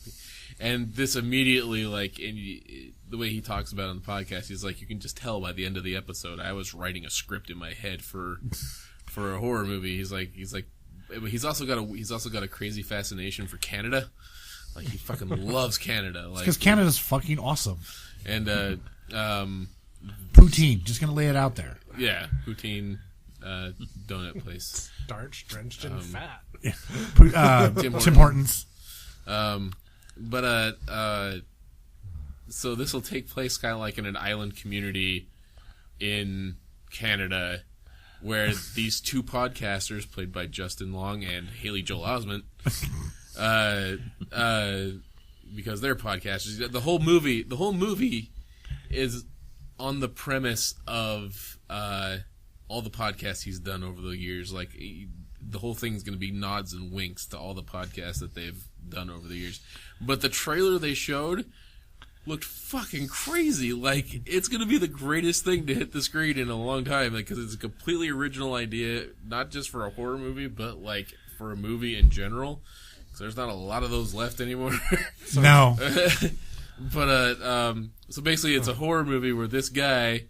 And this immediately, the way he talks about it on the podcast, he's like, you can just tell by the end of the episode, I was writing a script in my head for a horror movie. He's like, he's also got a crazy fascination for Canada. Like, he fucking loves Canada. Because Canada's fucking awesome. And Poutine. Just gonna lay it out there. yeah, poutine donut place. Starch drenched in fat. Tim Hortons. So this will take place kind of like in an island community in Canada, where these two podcasters, played by Justin Long and Haley Joel Osment, because they're podcasters. The whole movie is on the premise of all the podcasts he's done over the years. Like, the whole thing's going to be nods and winks to all the podcasts that they've done over the years. But the trailer they showed looked fucking crazy. Like, it's going to be the greatest thing to hit the screen in a long time, because it's a completely original idea, not just for a horror movie, but like for a movie in general. Because there's not a lot of those left anymore. No. But so basically, it's a horror movie where this guy,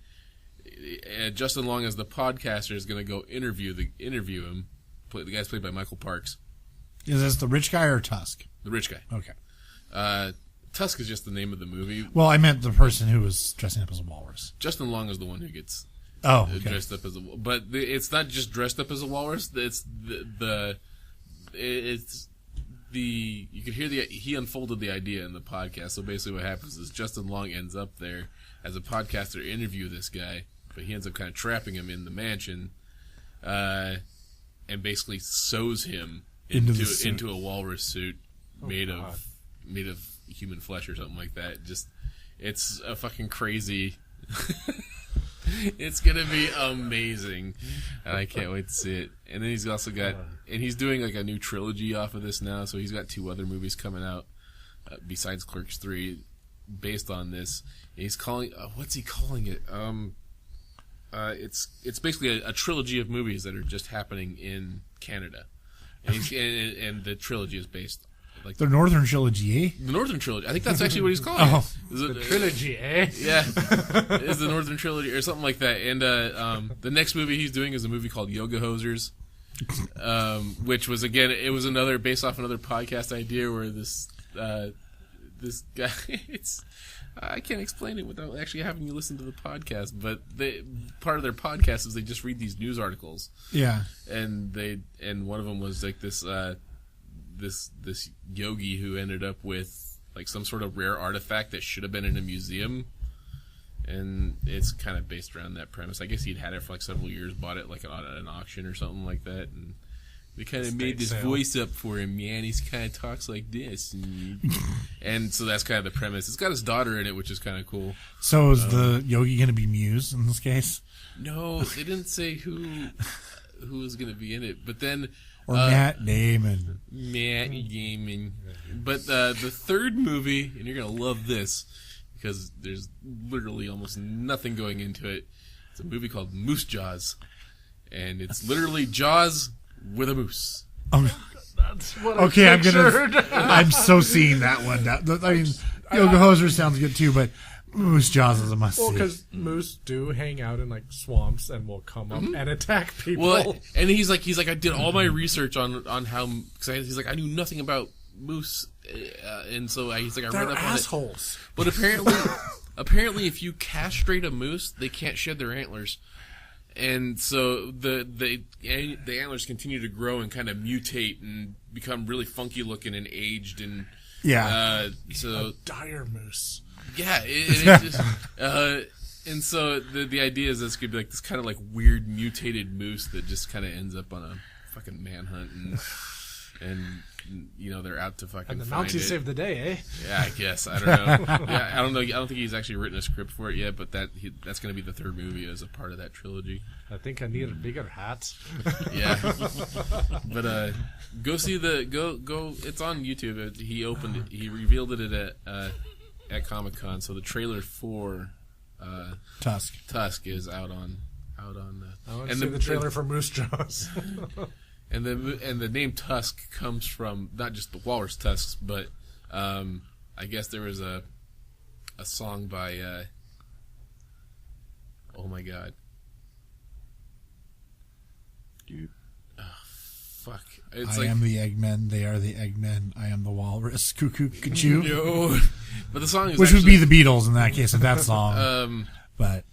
Justin Long as the podcaster, is going to go interview him. The guy's played by Michael Parks. Is this the rich guy or Tusk? The rich guy. Okay. Tusk is just the name of the movie. Well, I meant the person who was dressing up as a walrus. Justin Long is the one who gets dressed up as a walrus. But it's not just dressed up as a walrus. It's you could hear he unfolded the idea in the podcast. So basically what happens is Justin Long ends up there as a podcaster to interview this guy, but he ends up kind of trapping him in the mansion, and basically sews him into a walrus suit made of human flesh or something like that. Just, it's a fucking crazy. It's gonna be amazing, and I can't wait to see it. And then he's also got, and he's doing like a new trilogy off of this now. So he's got 2 other movies coming out besides Clerks 3, based on this. And he's calling, what's he calling it? It's basically a trilogy of movies that are just happening in Canada, and and the trilogy is based. Like the Northern Trilogy, eh? The Northern Trilogy. I think that's actually what he's calling it. The trilogy, eh? Yeah. It's the Northern Trilogy or something like that. And the next movie he's doing is a movie called Yoga Hosers, which was, again, it was another, based off another podcast idea where this guy, I can't explain it without actually having you listen to the podcast, but part of their podcast is they just read these news articles. Yeah. And one of them was like this yogi who ended up with like some sort of rare artifact that should have been in a museum, and it's kind of based around that premise. I guess he'd had it for like several years, bought it like at an auction or something like that, and They kind of made this voice up for him, man. He kind of talks like this. And so that's kind of the premise. It's got his daughter in it, which is kind of cool. So is the Yogi going to be Muse in this case? No, they didn't say who was going to be in it. But then... Or Matt Damon. Matt Damon. But the third movie, and you're going to love this, because there's literally almost nothing going into it. It's a movie called Moose Jaws. And it's literally Jaws with a moose. That's what I I'm so seeing that one. I mean, Yoga Hoser sounds good too, but Moose Jaws is a must see. Well, because moose do hang out in like swamps and will come up and attack people. Well, and he's like, I did all my research on how, because he's like, I knew nothing about moose, and so he's like, I read up on assholes. it. But apparently, if you castrate a moose, they can't shed their antlers. And so the antlers continue to grow and kind of mutate and become really funky looking and aged and so a dire moose. Yeah, and so the idea is this could be like this kind of like weird mutated moose that just kind of ends up on a fucking manhunt and you know they're out to fucking and the find Mountie it. saved the day, eh? Yeah, I guess. I don't know. I don't know. I don't think he's actually written a script for it yet, but that's going to be the third movie as a part of that trilogy. I think I need a bigger hat. Yeah, but go see go. It's on YouTube. He revealed it at Comic-Con. So the trailer for Tusk is out on. I want to see the trailer for Moose Jaws. And the name Tusk comes from not just the walrus tusks, but I guess there was a song by oh my god, dude, fuck! I am the Eggmen. They are the Eggmen. I am the walrus. Cuckoo, cuckoo. No, but the song is which would be the Beatles in that case of that song. But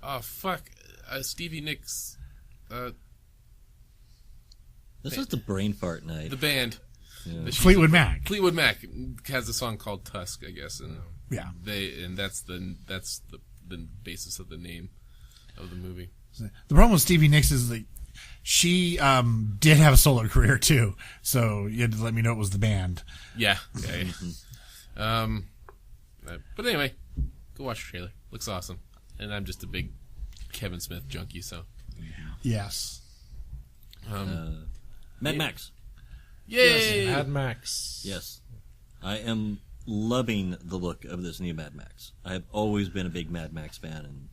oh fuck, Stevie Nicks. This is the brain fart night. The band. Yeah. Fleetwood Mac. Fleetwood Mac has a song called Tusk, I guess, and yeah, that's the basis of the name of the movie. The problem with Stevie Nicks is that she did have a solo career too, so you had to let me know it was the band. Yeah. But anyway, go watch the trailer. Looks awesome, and I'm just a big Kevin Smith junkie, so yes. Mad Max. Yay! Yes, Mad Max. Yes. I am loving the look of this new Mad Max. I have always been a big Mad Max fan, and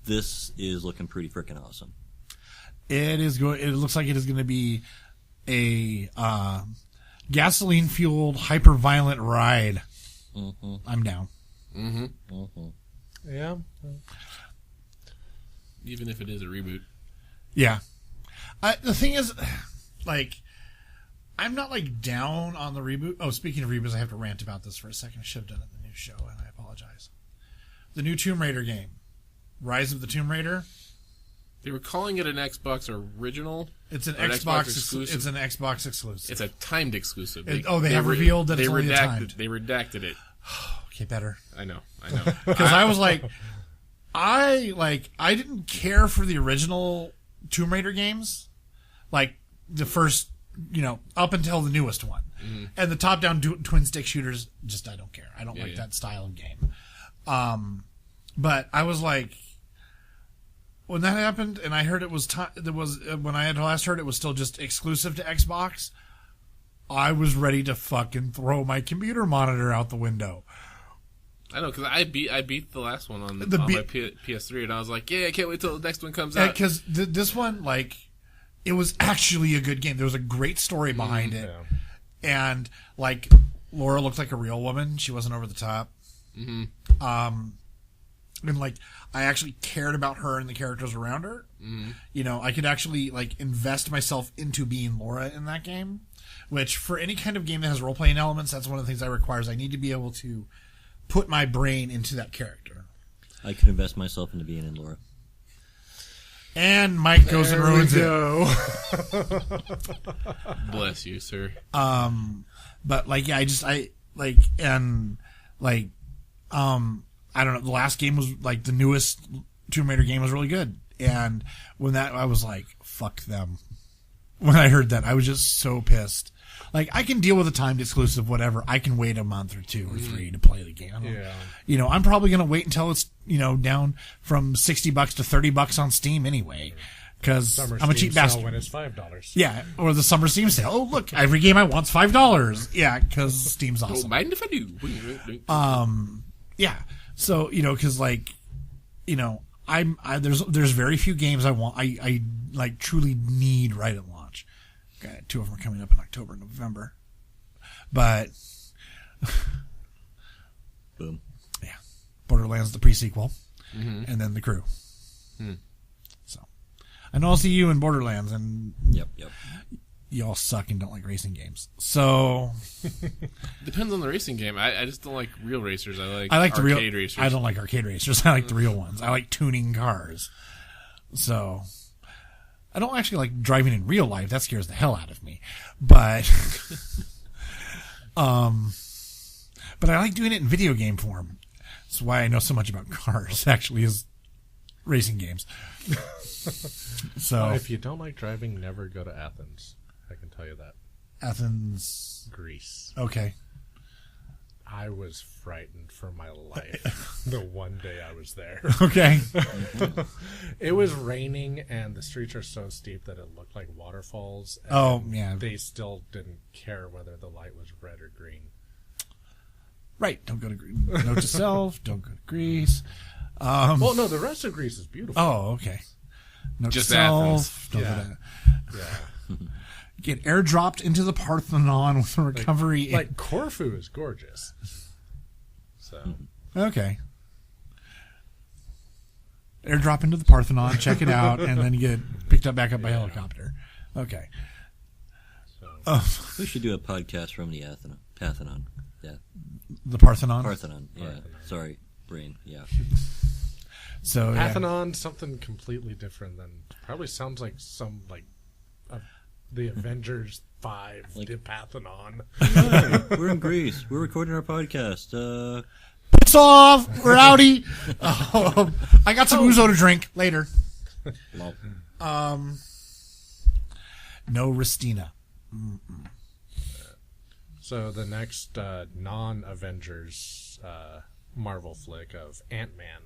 this is looking pretty freaking awesome. It is going. It looks like it is going to be a gasoline-fueled, hyper-violent ride. Mm-hmm. I'm down. Mm-hmm. Mm-hmm. Yeah. Even if it is a reboot. Yeah. The thing is, like, I'm not, like, down on the reboot. Oh, speaking of reboots, I have to rant about this for a second. I should have done it in the new show, and I apologize. The new Tomb Raider game, Rise of the Tomb Raider. They were calling it an Xbox original. It's an Xbox exclusive. It's an Xbox exclusive. It's a timed exclusive. They have revealed that it's only timed. They redacted it. Okay, better. I know. Because I was like, I didn't care for the original Tomb Raider games, like the first, up until the newest one, and the top-down twin stick shooters. Just I don't care. I don't like that style of game. But I was like, when that happened, and I heard it was when I had last heard it was still just exclusive to Xbox. I was ready to fucking throw my computer monitor out the window. I know, because I beat the last one on my PS3, and I was like, yeah, I can't wait till the next one comes out. Because this one, like, it was actually a good game. There was a great story behind it. Yeah. And, like, Laura looked like a real woman. She wasn't over the top. Mm-hmm. And, like, I actually cared about her and the characters around her. Mm-hmm. I could actually, like, invest myself into being Laura in that game. Which, for any kind of game that has role-playing elements, that's one of the things I require. I need to be able to put my brain into that character. I could invest myself into being in Laura. And Mike goes and ruins it. Bless you, sir. But like, yeah, I don't know. The last game was the newest Tomb Raider game was really good, and when that I was like, fuck them. when I heard that. I was just so pissed. Like, I can deal with a timed exclusive, whatever. I can wait a month or 2 or 3 to play the game. Yeah. I'm probably going to wait until it's, down from $60 to $30 on Steam anyway. Because I'm a cheap bastard. When it's $5. Yeah, or the summer Steam sale. Oh, look, every game I want's $5. Yeah, because Steam's awesome. Don't mind if I do. Yeah. So, because there's very few games I want. I like truly need right at launch. Okay, 2 of them are coming up in October and November. But Boom. Yeah, Borderlands the pre-sequel, and then The Crew. So I know I'll see you in Borderlands, and Yep. y'all suck and don't like racing games. So Depends on the racing game. I just don't like real racers. I like the arcade real. racers. I don't like arcade racers. I like the real ones. I like tuning cars. So I don't actually like driving in real life. That scares the hell out of me. But but I like doing it in video game form. That's why I know so much about cars. Actually, is racing games. So If you don't like driving, never go to Athens. I can tell you that. Athens, Greece. okay. I was frightened for my life the one day I was there. Okay. It was raining, and the streets are so steep that it looked like waterfalls. And Oh, yeah. They still didn't care whether the light was red or green. Right. Don't go to note to self. Don't go to Greece. Well, no, the rest of Greece is beautiful. Oh, okay. Note Just to self. Athens. Don't Yeah. go to, Yeah. get airdropped into the Parthenon with a recovery. Like Corfu is gorgeous. So Okay. Airdrop into the Parthenon, check it out, and then you get picked up back up by helicopter. Okay. We should do a podcast from the Parthenon. Yeah. The Parthenon. Parthenon. Yeah. Sorry. Brain. Yeah. So yeah. Parthenon, something completely different than probably sounds like some the Avengers 5 Like- the Parthenon. We're in Greece. We're recording our podcast. Piss off. We're outie. I got some ouzo to drink later. Well, No Ristina. So the next non-Avengers Marvel flick of Ant-Man.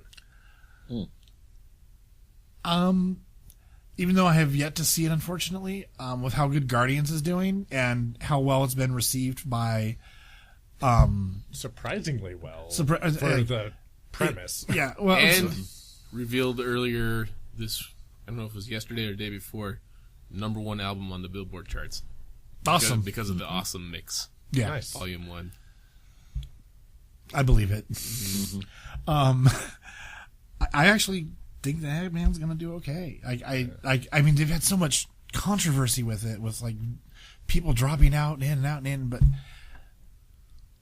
Even though I have yet to see it, unfortunately, with how good Guardians is doing and how well it's been received by, Surprisingly well for the premise. Yeah, well, And revealed earlier this, I don't know if it was yesterday or the day before, #1 album on the Billboard charts. awesome. Because of the Awesome Mix, Yeah, Nice. Volume 1. I believe it. I actually think that Ant-Man's going to do okay. I mean, they've had so much controversy with it, with like people dropping out and in and out and in, but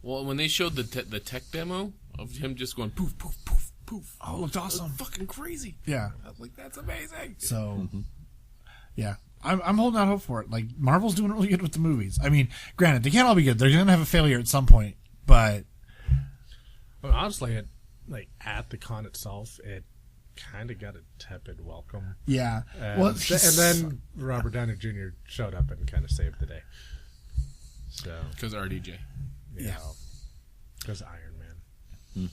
Well, when they showed the tech demo of him just going poof, poof, poof, poof. oh, it looked awesome. Fucking crazy. Yeah. I was like, that's amazing. So, yeah, I'm holding out hope for it. Like, Marvel's doing really good with the movies. I mean, granted, they can't all be good. They're going to have a failure at some point, but But honestly, at the con itself, it kind of got a tepid welcome. yeah. And, Well, and then Robert Downey Jr. showed up and kind of saved the day. So, Because RDJ. Yeah. Because Iron Man.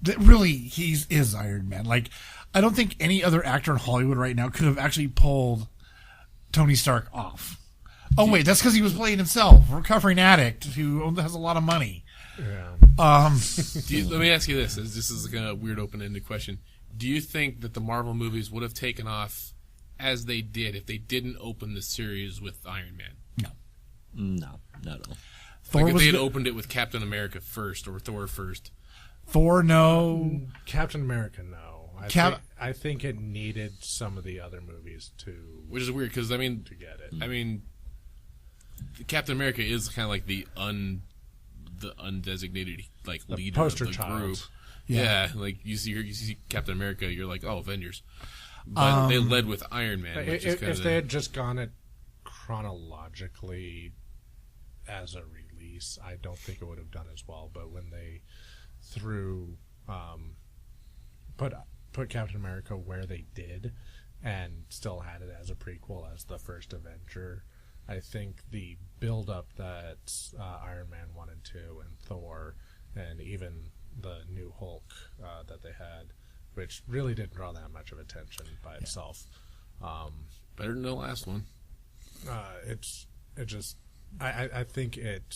that really, he is Iron Man. Like, I don't think any other actor in Hollywood right now could have actually pulled Tony Stark off. Oh, wait, that's because he was playing himself, a recovering addict who has a lot of money. Yeah. Let me ask you this. This is like a weird open-ended question. Do you think that the Marvel movies would have taken off as they did if they didn't open the series with Iron Man? no, not at all. Thor Like if was they had good. opened it with Captain America first or Thor first. Thor, no. Captain America, no. I think it needed some of the other movies to Which is weird because, I mean, get it. I mean, Captain America is kind of like the undesignated like The leader poster of the child. group. Yeah. Yeah, like you see Captain America, you're like, oh, Avengers. But they led with Iron Man. Which is If they had just gone it chronologically as a release, I don't think it would have done as well. But when they threw put Captain America where they did, and still had it as a prequel as the first Avenger. I think the build-up that Iron Man 1 and 2 and Thor and even the new Hulk that they had, which really didn't draw that much of attention by itself. Better than the last one. I think it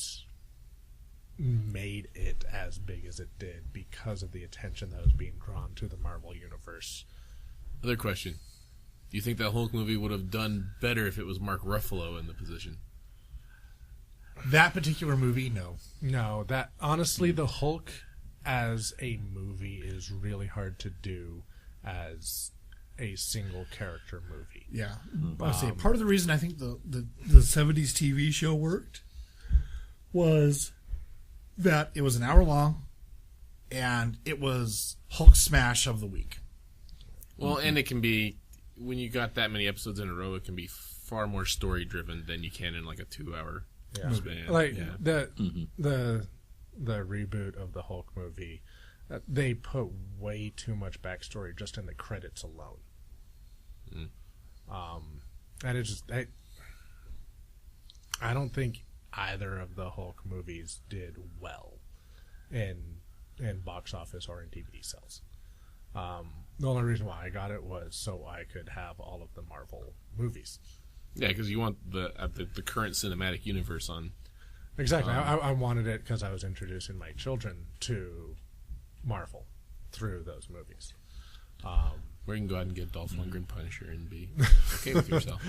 made it as big as it did because of the attention that was being drawn to the Marvel Universe. Other question. Do you think that Hulk movie would have done better if it was Mark Ruffalo in the position? That particular movie, no. No, that honestly, the Hulk as a movie is really hard to do as a single character movie. Yeah. I say part of the reason I think the 70s TV show worked was that it was an hour long and it was Hulk smash of the week. Well, and it can be, when you got that many episodes in a row, it can be far more story driven than you can in like a 2-hour span. Like the reboot of the Hulk movie, they put way too much backstory just in the credits alone. And it just I don't think either of the Hulk movies did well in box office or in DVD sales. The only reason why I got it was so I could have all of the Marvel movies. Yeah, because you want the current cinematic universe on. Exactly. I wanted it because I was introducing my children to Marvel through those movies. Where you can go out and get Dolph Lundgren Punisher and be okay with yourself.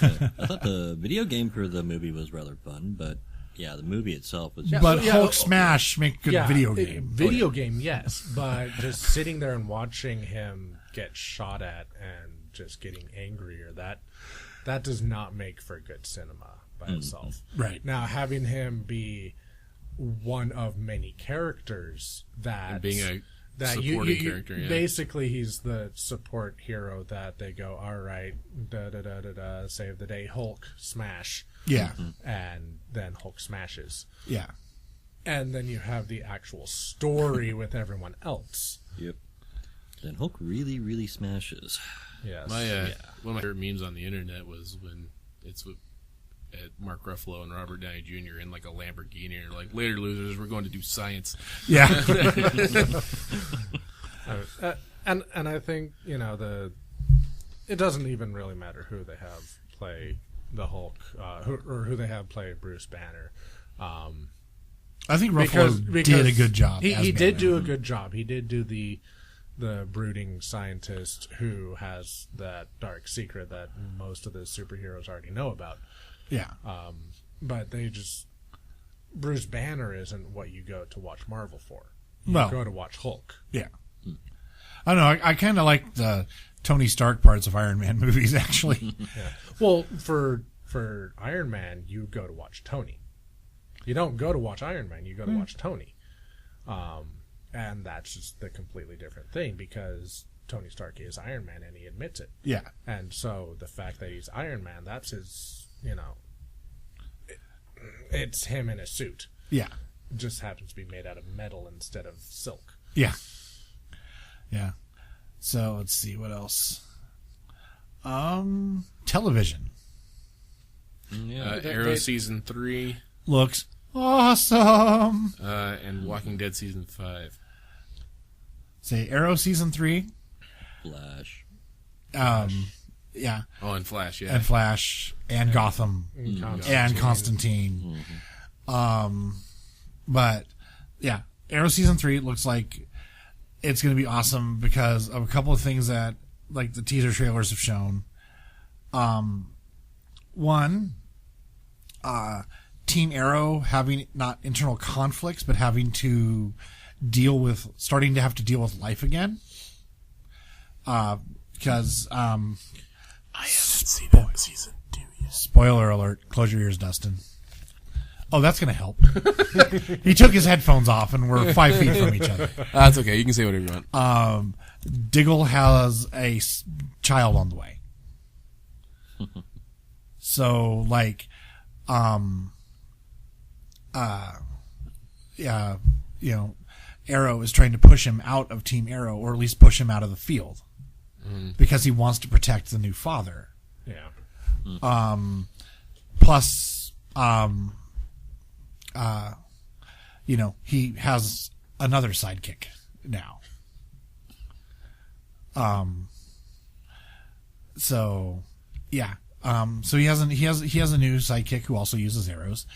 I thought the video game for the movie was rather fun, but yeah, the movie itself was. But Hulk smash make good video game. Video game, yes, but just sitting there and watching him get shot at and just getting angrier, that does not make for good cinema by itself. Right. Now, having him be one of many characters And being a supporting character, yeah. Basically, he's the support hero that they go, all right, save the day, Hulk, smash. Yeah. And then Hulk smashes. Yeah. And then you have the actual story with everyone else. Yep. Then Hulk really, really smashes. Yes. One of my favorite memes on the internet was when it's with Mark Ruffalo and Robert Downey Jr. in like a Lamborghini, and they're like, later losers, we're going to do science. Yeah. And I think, it doesn't even really matter who they have play the Hulk, or who they have play Bruce Banner. I think Ruffalo did a good job. He did do a good job. He did do the brooding scientist who has that dark secret that most of the superheroes already know about. Yeah. But Bruce Banner isn't what you go to watch Marvel for. You go to watch Hulk. Yeah. I don't know. I kind of like the Tony Stark parts of Iron Man movies, actually. Yeah. Well, for Iron Man, you go to watch Tony. You don't go to watch Iron Man. You go to watch Tony. And that's just the completely different thing because Tony Stark is Iron Man and he admits it. Yeah. And so the fact that he's Iron Man, that's his, it's him in a suit. Yeah. It just happens to be made out of metal instead of silk. Yeah. Yeah. So let's see what else. Television. Arrow season 3 looks awesome. and Walking Dead season 5. Say Arrow season 3. Flash. Yeah. Oh, and Flash, yeah. And Flash and Gotham and Constantine. But yeah, Arrow season 3 looks like it's going to be awesome because of a couple of things that like the teaser trailers have shown. One, Team Arrow having not internal conflicts, but having to starting to have to deal with life again. Because I haven't seen that season 2 yet. Spoiler alert! Close your ears, Dustin. Oh, that's going to help. He took his headphones off, and we're 5 feet from each other. That's okay. You can say whatever you want. Diggle has a child on the way. So, like, Arrow is trying to push him out of Team Arrow, or at least push him out of the field. because he wants to protect the new father. Yeah. Plus, he has another sidekick now. So yeah. So he has a new sidekick who also uses arrows.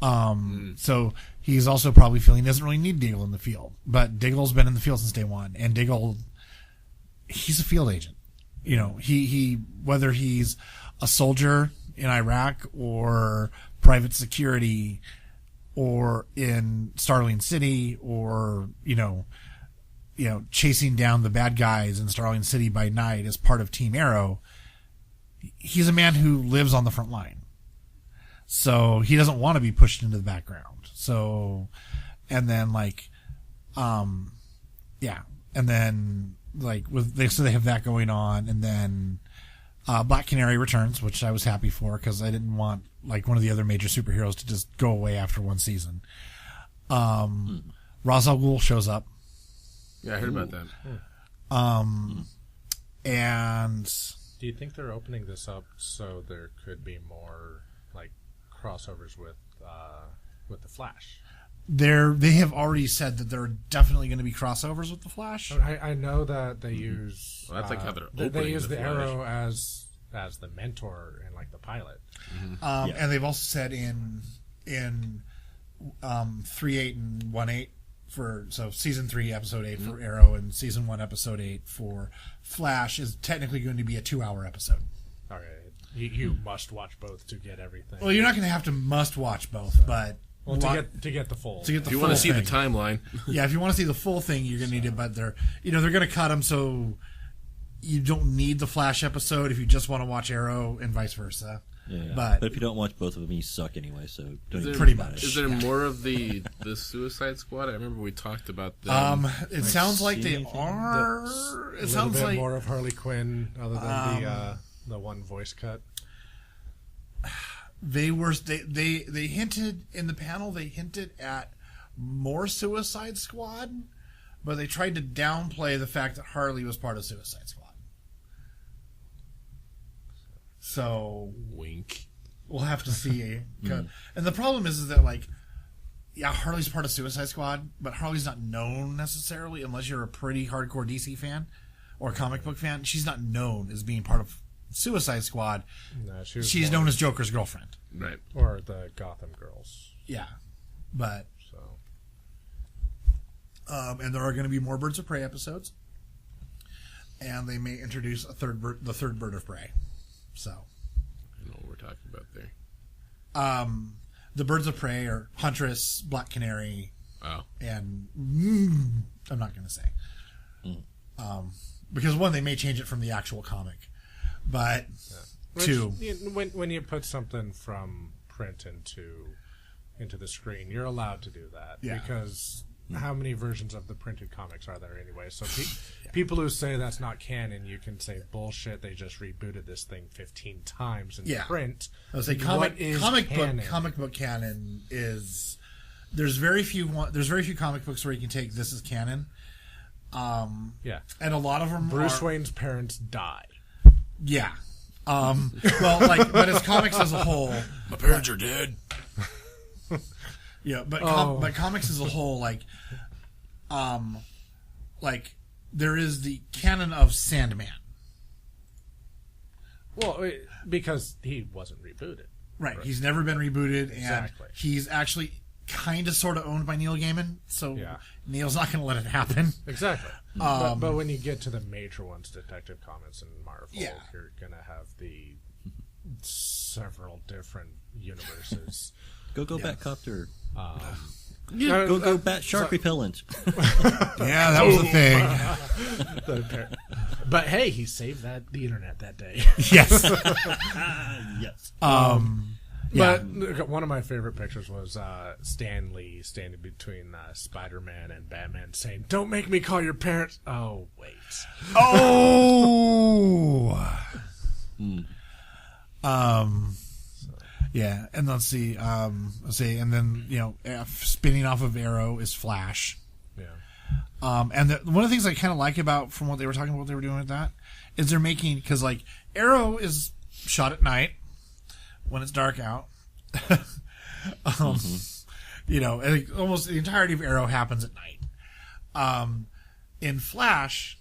So he's also probably feeling he doesn't really need Diggle in the field, but Diggle's been in the field since day one, and Diggle, he's a field agent. He whether he's a soldier in Iraq or private security or in Starling City or chasing down the bad guys in Starling City by night as part of Team Arrow, he's a man who lives on the front line. So he doesn't want to be pushed into the background. So, and then so they have that going on, and then Black Canary returns, which I was happy for because I didn't want one of the other major superheroes to just go away after one season. Ra's al Ghul shows up. Yeah, I heard about that. And do you think they're opening this up so there could be more crossovers with the Flash? They have already said that there are definitely going to be crossovers with the Flash. I know that they use. Well, that's how they're they opening use the Flash. Arrow as the mentor and the pilot. And they've also said in 3/8 and 1/8 so season 3 episode 8 for Arrow and season 1 episode 8 for Flash is technically going to be a 2-hour episode. All right, you must watch both to get everything. Well, you're not going to have to must watch both, but to get the full. To get the If you full want to see thing. the timeline. Yeah, if you want to see the full thing, you're going to need it. But they're going to cut them so you don't need the Flash episode if you just want to watch Arrow and vice versa. Yeah. But if you don't watch both of them, you suck anyway. So don't even pretty worry about much. it. Is there more of the Suicide Squad? I remember we talked about them. It sounds like they anything? are. It sounds bit like more of Harley Quinn, other than the one voice cut. they hinted in the panel. They hinted at more Suicide Squad, but they tried to downplay the fact that Harley was part of Suicide Squad. So Wink. we'll have to see. And the problem is that Harley's part of Suicide Squad, but Harley's not known necessarily unless you're a pretty hardcore DC fan or comic book fan. She's not known as being part of Suicide Squad. No, She's known as Joker's girlfriend. Right. or the Gotham Girls. Yeah, but So and there are going to be more Birds of Prey episodes, and they may introduce the third Bird of Prey. So I know what we're talking about there. the Birds of Prey are Huntress, Black Canary, and I'm not going to say. Because one, they may change it from the actual comic, but two, when you put something from print into the screen, you're allowed to do that because how many versions of the printed comics are there anyway? So people who say that's not canon, you can say bullshit. They just rebooted this thing 15 times in print. I would say comic book canon is there's very few comic books where you can take this as canon. And a lot of them Bruce Wayne's parents die. Yeah. But as comics as a whole, my parents are dead. Yeah, but comics as a whole, there is the canon of Sandman. Well, because he wasn't rebooted. Right. He's never been rebooted, and Exactly. he's actually kind of sort of owned by Neil Gaiman, so Neil's not going to let it happen. Exactly. But when you get to the major ones, Detective Comics and Marvel, you're going to have the several different universes. Go Batcopter. Go Bat Shark Repellent. Yeah, that was the thing. But hey, he saved the internet that day. Yes. Yes. But one of my favorite pictures was Stan Lee standing between Spider-Man and Batman saying, "Don't make me call your parents." Oh, wait. Oh! Yeah, and let's see, and then, spinning off of Arrow is Flash. Yeah. And one of the things I kind of like about, from what they were talking about, what they were doing with that, is they're making, because like Arrow is shot at night when it's dark out. You know, almost the entirety of Arrow happens at night. In Flash,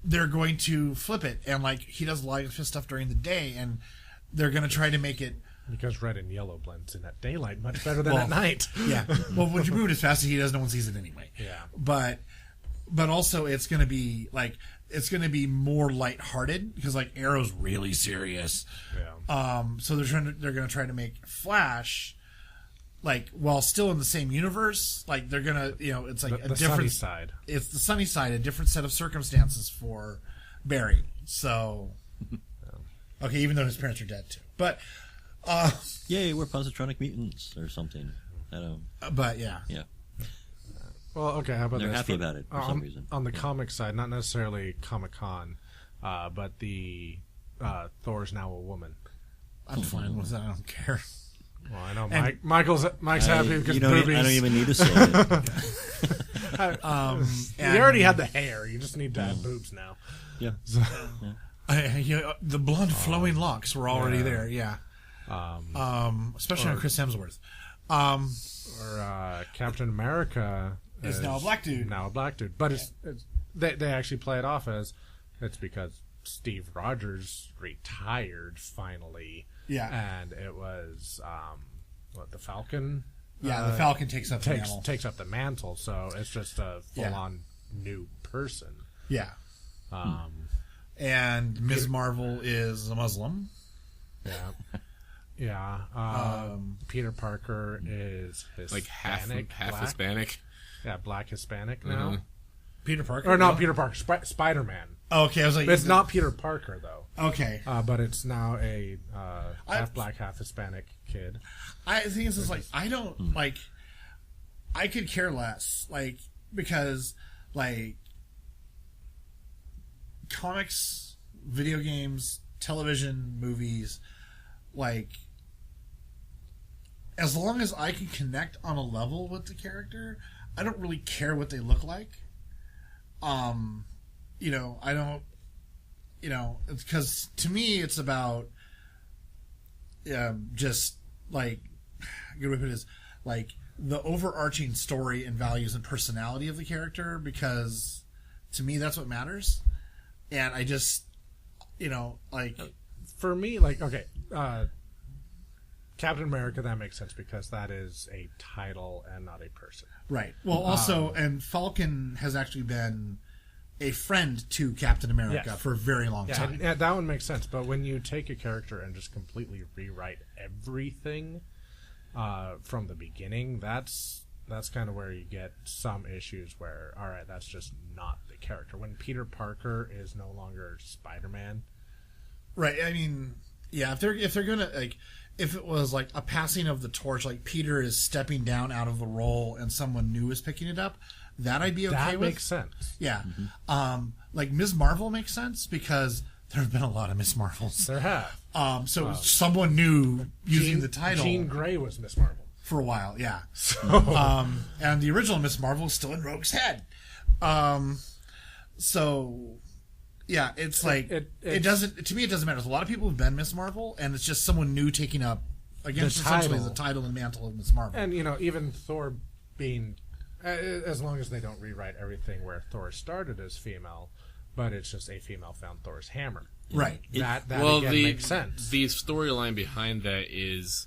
they're going to flip it, and like he does a lot of his stuff during the day, and they're going to try to make it because red and yellow blends in at daylight much better than at night. Yeah. Well, when you move it as fast as he does, no one sees it anyway. Yeah. But also it's going to be like it's going to be more lighthearted because like Arrow's really serious. Yeah. So they're going to try to make Flash like while still in the same universe, like they're going to, you know, it's like the a different sunny side. It's the sunny side, a different set of circumstances for Barry. So okay, even though his parents are dead too. But yay, we're positronic mutants or something. I don't. But yeah. Yeah. Well, okay. How about They're this? happy about it for some reason. On the comic side, not necessarily Comic-Con, but the Thor's now a woman. I'm fine with that. I don't care. Well, I know Mike's happy because boobies. I don't even need to say it. You already had the hair. You just need to add boobs now. Yeah. So, The blonde flowing locks were already there. Yeah. Especially on Chris Hemsworth. Or Captain America is now a black dude. Now a black dude, but they actually play it off as it's because Steve Rogers retired finally. Yeah. And it was the Falcon. Yeah, the Falcon takes up the mantle. Takes up the mantle, so it's just a full-on new person. Yeah. And Ms. Marvel is a Muslim. Yeah. Yeah. Peter Parker is Hispanic. Half black. Hispanic. Yeah, black Hispanic now. Peter Parker? Or not Peter Parker, Spider-Man. Oh, okay, I was like... It's not Peter Parker, though. Okay. But it's now a half black, half Hispanic kid. I think it's just like, I don't, like... I could care less, like, because, like... Comics, video games, television, movies, like... As long as I can connect on a level with the character, I don't really care what they look like. You know, I don't, you know, because to me it's about just like, a good way to put it is like the overarching story and values and personality of the character, because to me that's what matters. And I just, you know, like for me, like, okay, Captain America, that makes sense because that is a title and not a person. Right. Well, also, and Falcon has actually been a friend to Captain America for a very long time. Yeah, that one makes sense. But when you take a character and just completely rewrite everything from the beginning, that's kind of where you get some issues where, all right, that's just not the character. When Peter Parker is no longer Spider-Man. Right. I mean, yeah, if they're gonna, like, if it was like a passing of the torch, like Peter is stepping down out of the role and someone new is picking it up, that I'd be okay with. That makes sense. Yeah. Like Ms. Marvel makes sense because there have been a lot of Ms. Marvels. There have. So someone new using the title. Jean Grey was Ms. Marvel. For a while, yeah. So. And the original Ms. Marvel is still in Rogue's head. So, yeah, it's like, it doesn't, to me it doesn't matter. There's a lot of people who've been Ms. Marvel, and it's just someone new taking up, against essentially the title and mantle of Ms. Marvel. And, you know, even Thor being, as long as they don't rewrite everything where Thor started as female, but it's just a female found Thor's hammer. Right. That again makes sense. The storyline behind that is...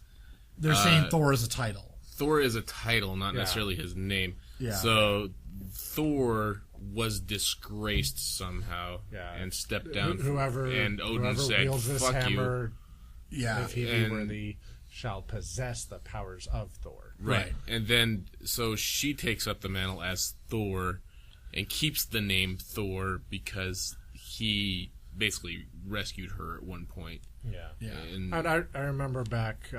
They're saying Thor is a title. Thor is a title, not necessarily his name. Yeah. So Thor was disgraced somehow and stepped down. And Odin said, "Fuck hammer, you." Yeah. If he be worthy, shall possess the powers of Thor. Right. And then, so she takes up the mantle as Thor and keeps the name Thor because he basically rescued her at one point. Yeah. And I remember back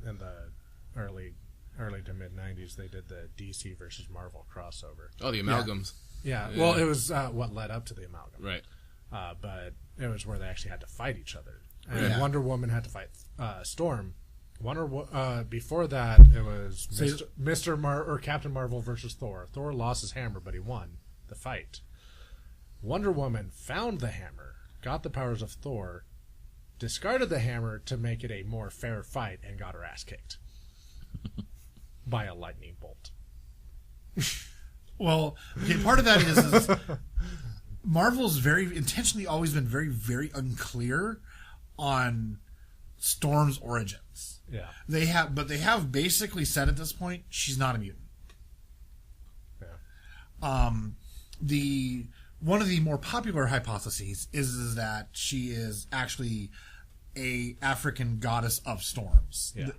in the early to mid 90s, they did the DC versus Marvel crossover. Oh, the amalgams. Yeah. Well, it was what led up to the amalgam. Right. But it was where they actually had to fight each other. And Wonder Woman had to fight Storm. Before that, it was Captain Marvel versus Thor. Thor lost his hammer, but he won the fight. Wonder Woman found the hammer, got the powers of Thor, discarded the hammer to make it a more fair fight, and got her ass kicked by a lightning bolt. Well, okay, part of that is Marvel's very intentionally always been very, very unclear on Storm's origins. Yeah. They have basically said at this point she's not a mutant. Yeah. One of the more popular hypotheses is that she is actually a African goddess of storms. Yeah.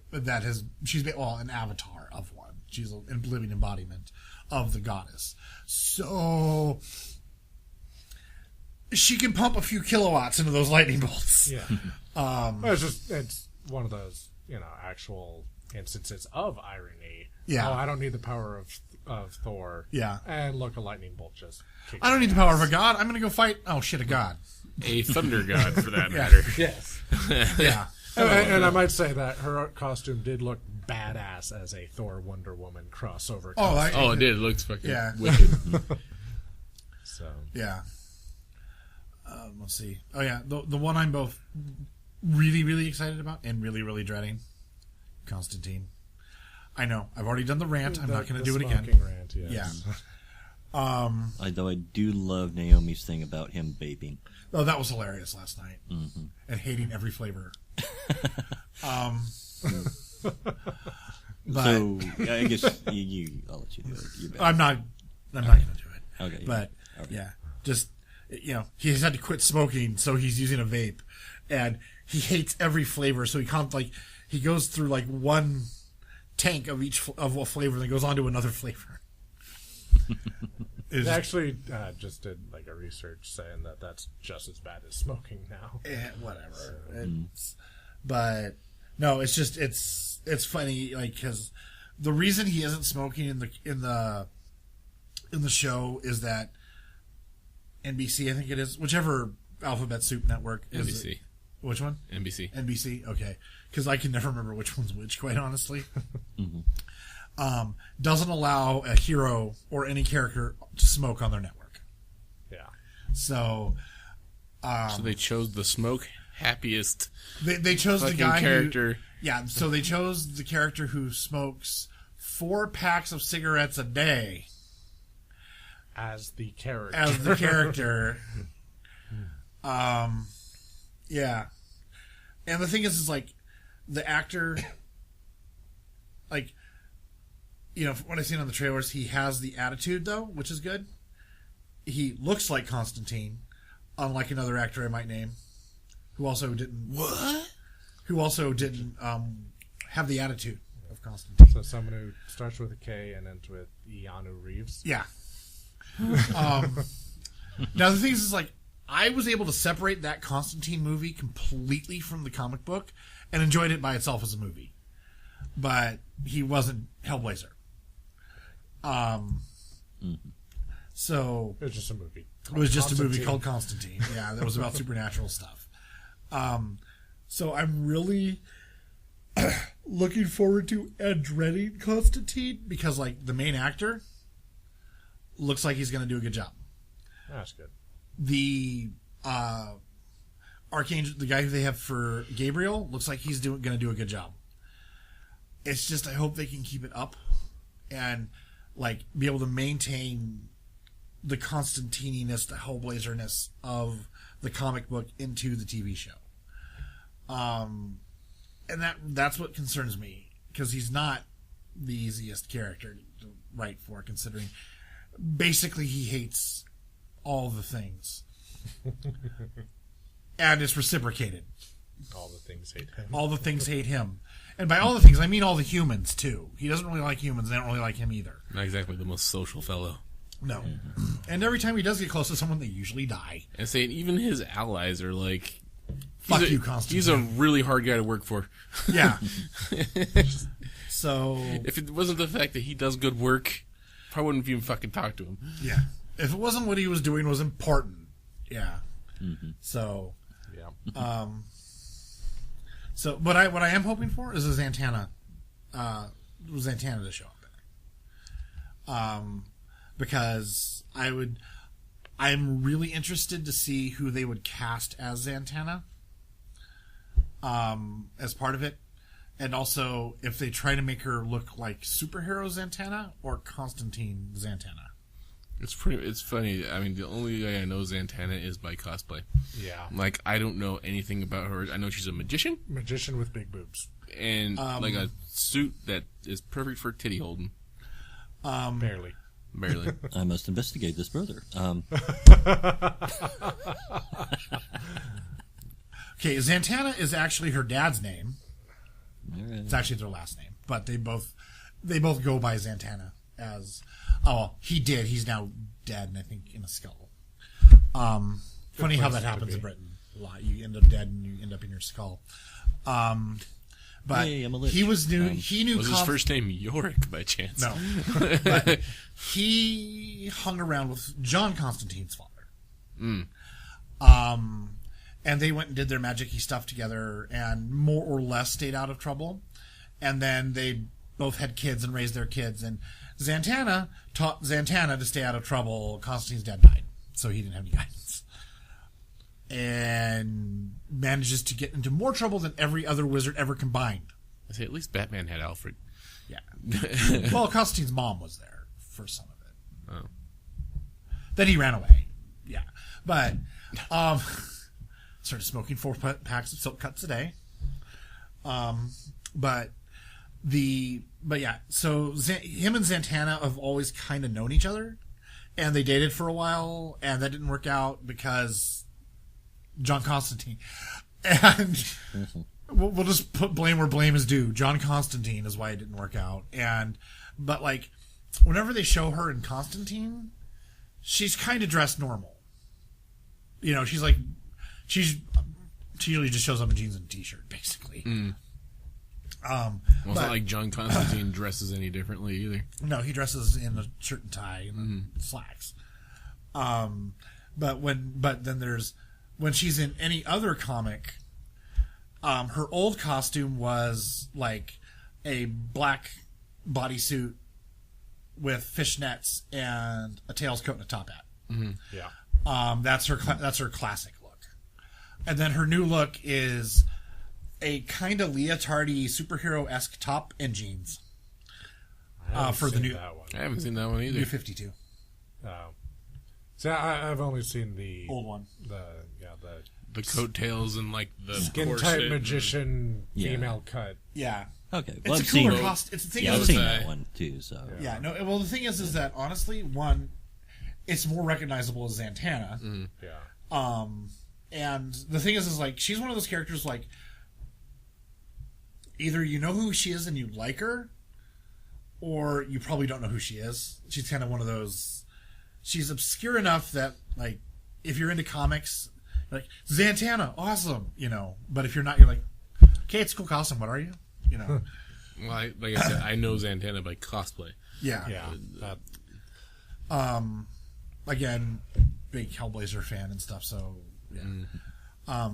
She's an avatar of one. She's a living embodiment of the goddess. So she can pump a few kilowatts into those lightning bolts. Yeah. It's one of those, actual instances of irony. Yeah. Oh, I don't need the power of Thor. Yeah. And look, a lightning bolt just kicked I don't my need the ass. power of a god. I'm going to go fight. Oh shit, a god. A thunder god, for that Yeah. matter. Yes. Yeah. And I might say that her costume did look badass as a Thor Wonder Woman crossover. Oh, it did. It looks fucking Yeah. wicked. So Yeah. Let's see. Oh yeah, the one I'm both really, really excited about and really, really dreading, Constantine. I know. I've already done the rant. I'm not going to do it again. smoking Rant, yes. Yeah. Though I do love Naomi's thing about him vaping. Oh, that was hilarious last night. Mm-hmm. And hating every flavor. But So I guess I'll let you do it. You're bad. I'm not going to do it. Okay. But Okay. yeah, just he's had to quit smoking, so he's using a vape, and he hates every flavor. So he goes through like one tank of each of a flavor, and then goes on to another flavor. They actually just did like a research saying that that's just as bad as smoking now. Whatever. But no, it's just it's funny because the reason he isn't smoking in the show is that NBC, I think it is, whichever Alphabet Soup network is. NBC. Which one? NBC. NBC. Okay, because I can never remember which one's which, quite honestly. Doesn't allow a hero or any character to smoke on their network. Yeah. So So they chose the smoke happiest they chose the fucking guy character. So they chose the character who smokes 4 packs of cigarettes a day As the character. as the character. Yeah. And the thing is like the actor, like, when I seen on the trailers, he has the attitude though, which is good. He looks like Constantine, unlike another actor I might name, who also didn't have the attitude of Constantine. So someone who starts with a K and ends with Keanu Reeves. Yeah. Now the thing is like I was able to separate that Constantine movie completely from the comic book and enjoyed it by itself as a movie, but he wasn't Hellblazer. So It was just a movie. it was just a movie Constantine. called Constantine. Yeah, that was about supernatural stuff. So I'm really looking forward to and dreading Constantine because, like, the main actor looks like he's going to do a good job. That's good. The Archangel, the guy who they have for Gabriel, looks like he's going to do a good job. It's just I hope they can keep it up and like be able to maintain the Constantine-ness, the Hellblazer-ness of the comic book into the TV show. And that's what concerns me because he's not the easiest character to write for, considering basically he hates all the things. And it's reciprocated. All the things hate him. All the things hate him. And by all the things, I mean all the humans, too. He doesn't really like humans. They don't really like him either. Not exactly the most social fellow. No. And every time he does get close to someone, they usually die. And saying even his allies are like, Fuck you, Constantine. He's a really hard guy to work for. Yeah. So, If it wasn't the fact that he does good work, I wouldn't even fucking talk to him. yeah. If it wasn't what he was doing was important. Yeah. So, Yeah. What I am hoping for is a Zatanna to show up there. Because I'm really interested to see who they would cast as Zatanna, as part of it, and also if they try to make her look like superhero Zatanna or Constantine Zatanna. It's funny. I mean, the only way I know Zatanna is by cosplay. Yeah. Like, I don't know anything about her. I know she's a magician. Magician with big boobs. And, like, a suit that is perfect for titty holding. Barely. I must investigate this further. Okay, Zatanna is actually her dad's name. All right. It's actually their last name, but they both go by Zatanna as. Oh, he did. He's now dead, and I think in a skull. Funny how that happens in Britain a lot. You end up dead, and you end up in your skull. But Hey, I'm a lich. he was new. He knew. Was his first name Yorick by chance? No, but he hung around with John Constantine's father. And they went and did their magic-y stuff together, and more or less stayed out of trouble. And then they both had kids and raised their kids, and Zatanna taught Zatanna to stay out of trouble. Constantine's dad died, so he didn't have any guidance. And manages to get into more trouble than every other wizard ever combined. I say at least Batman had Alfred. Yeah. Well, Constantine's mom was there for some of it. Oh. Then he ran away. Yeah. But, started smoking 4 packs of silk cuts a day. But yeah, so him and Zatanna have always kind of known each other, and they dated for a while, and that didn't work out because John Constantine. And we'll just put blame where blame is due. John Constantine is why it didn't work out. But like, whenever they show her in Constantine, she's kind of dressed normal. You know, she usually just shows up in jeans and a t-shirt, basically. Well, it's not like John Constantine dresses any differently either. No, he dresses in a shirt and tie and slacks. But then there's when she's in any other comic, her old costume was like a black bodysuit with fishnets and a tails coat and a top hat. Yeah. That's her classic look. And then her new look is a kind of leotardy superhero-esque top and jeans. For the new that one. I haven't seen that one either. New 52. So I've only seen the Old one. The coattails and like the skin corset tight and- magician female cut. Yeah. Okay. It's Well, a I've cooler seen. costume. It's the thing Yeah, I've is, seen that one too. So yeah. No. Well, the thing is that honestly, one, it's more recognizable as Zatanna. Yeah. And the thing is like she's one of those characters like either you know who she is and you like her, or you probably don't know who she is. She's kind of one of those. She's obscure enough that like if you're into comics, like Zatanna, awesome, you know. But if you're not, you're like, okay, it's a cool costume. What are you? You know. Well, like I said, I know Zatanna by cosplay. Yeah. Yeah. Again, big Hellblazer fan and stuff. So yeah.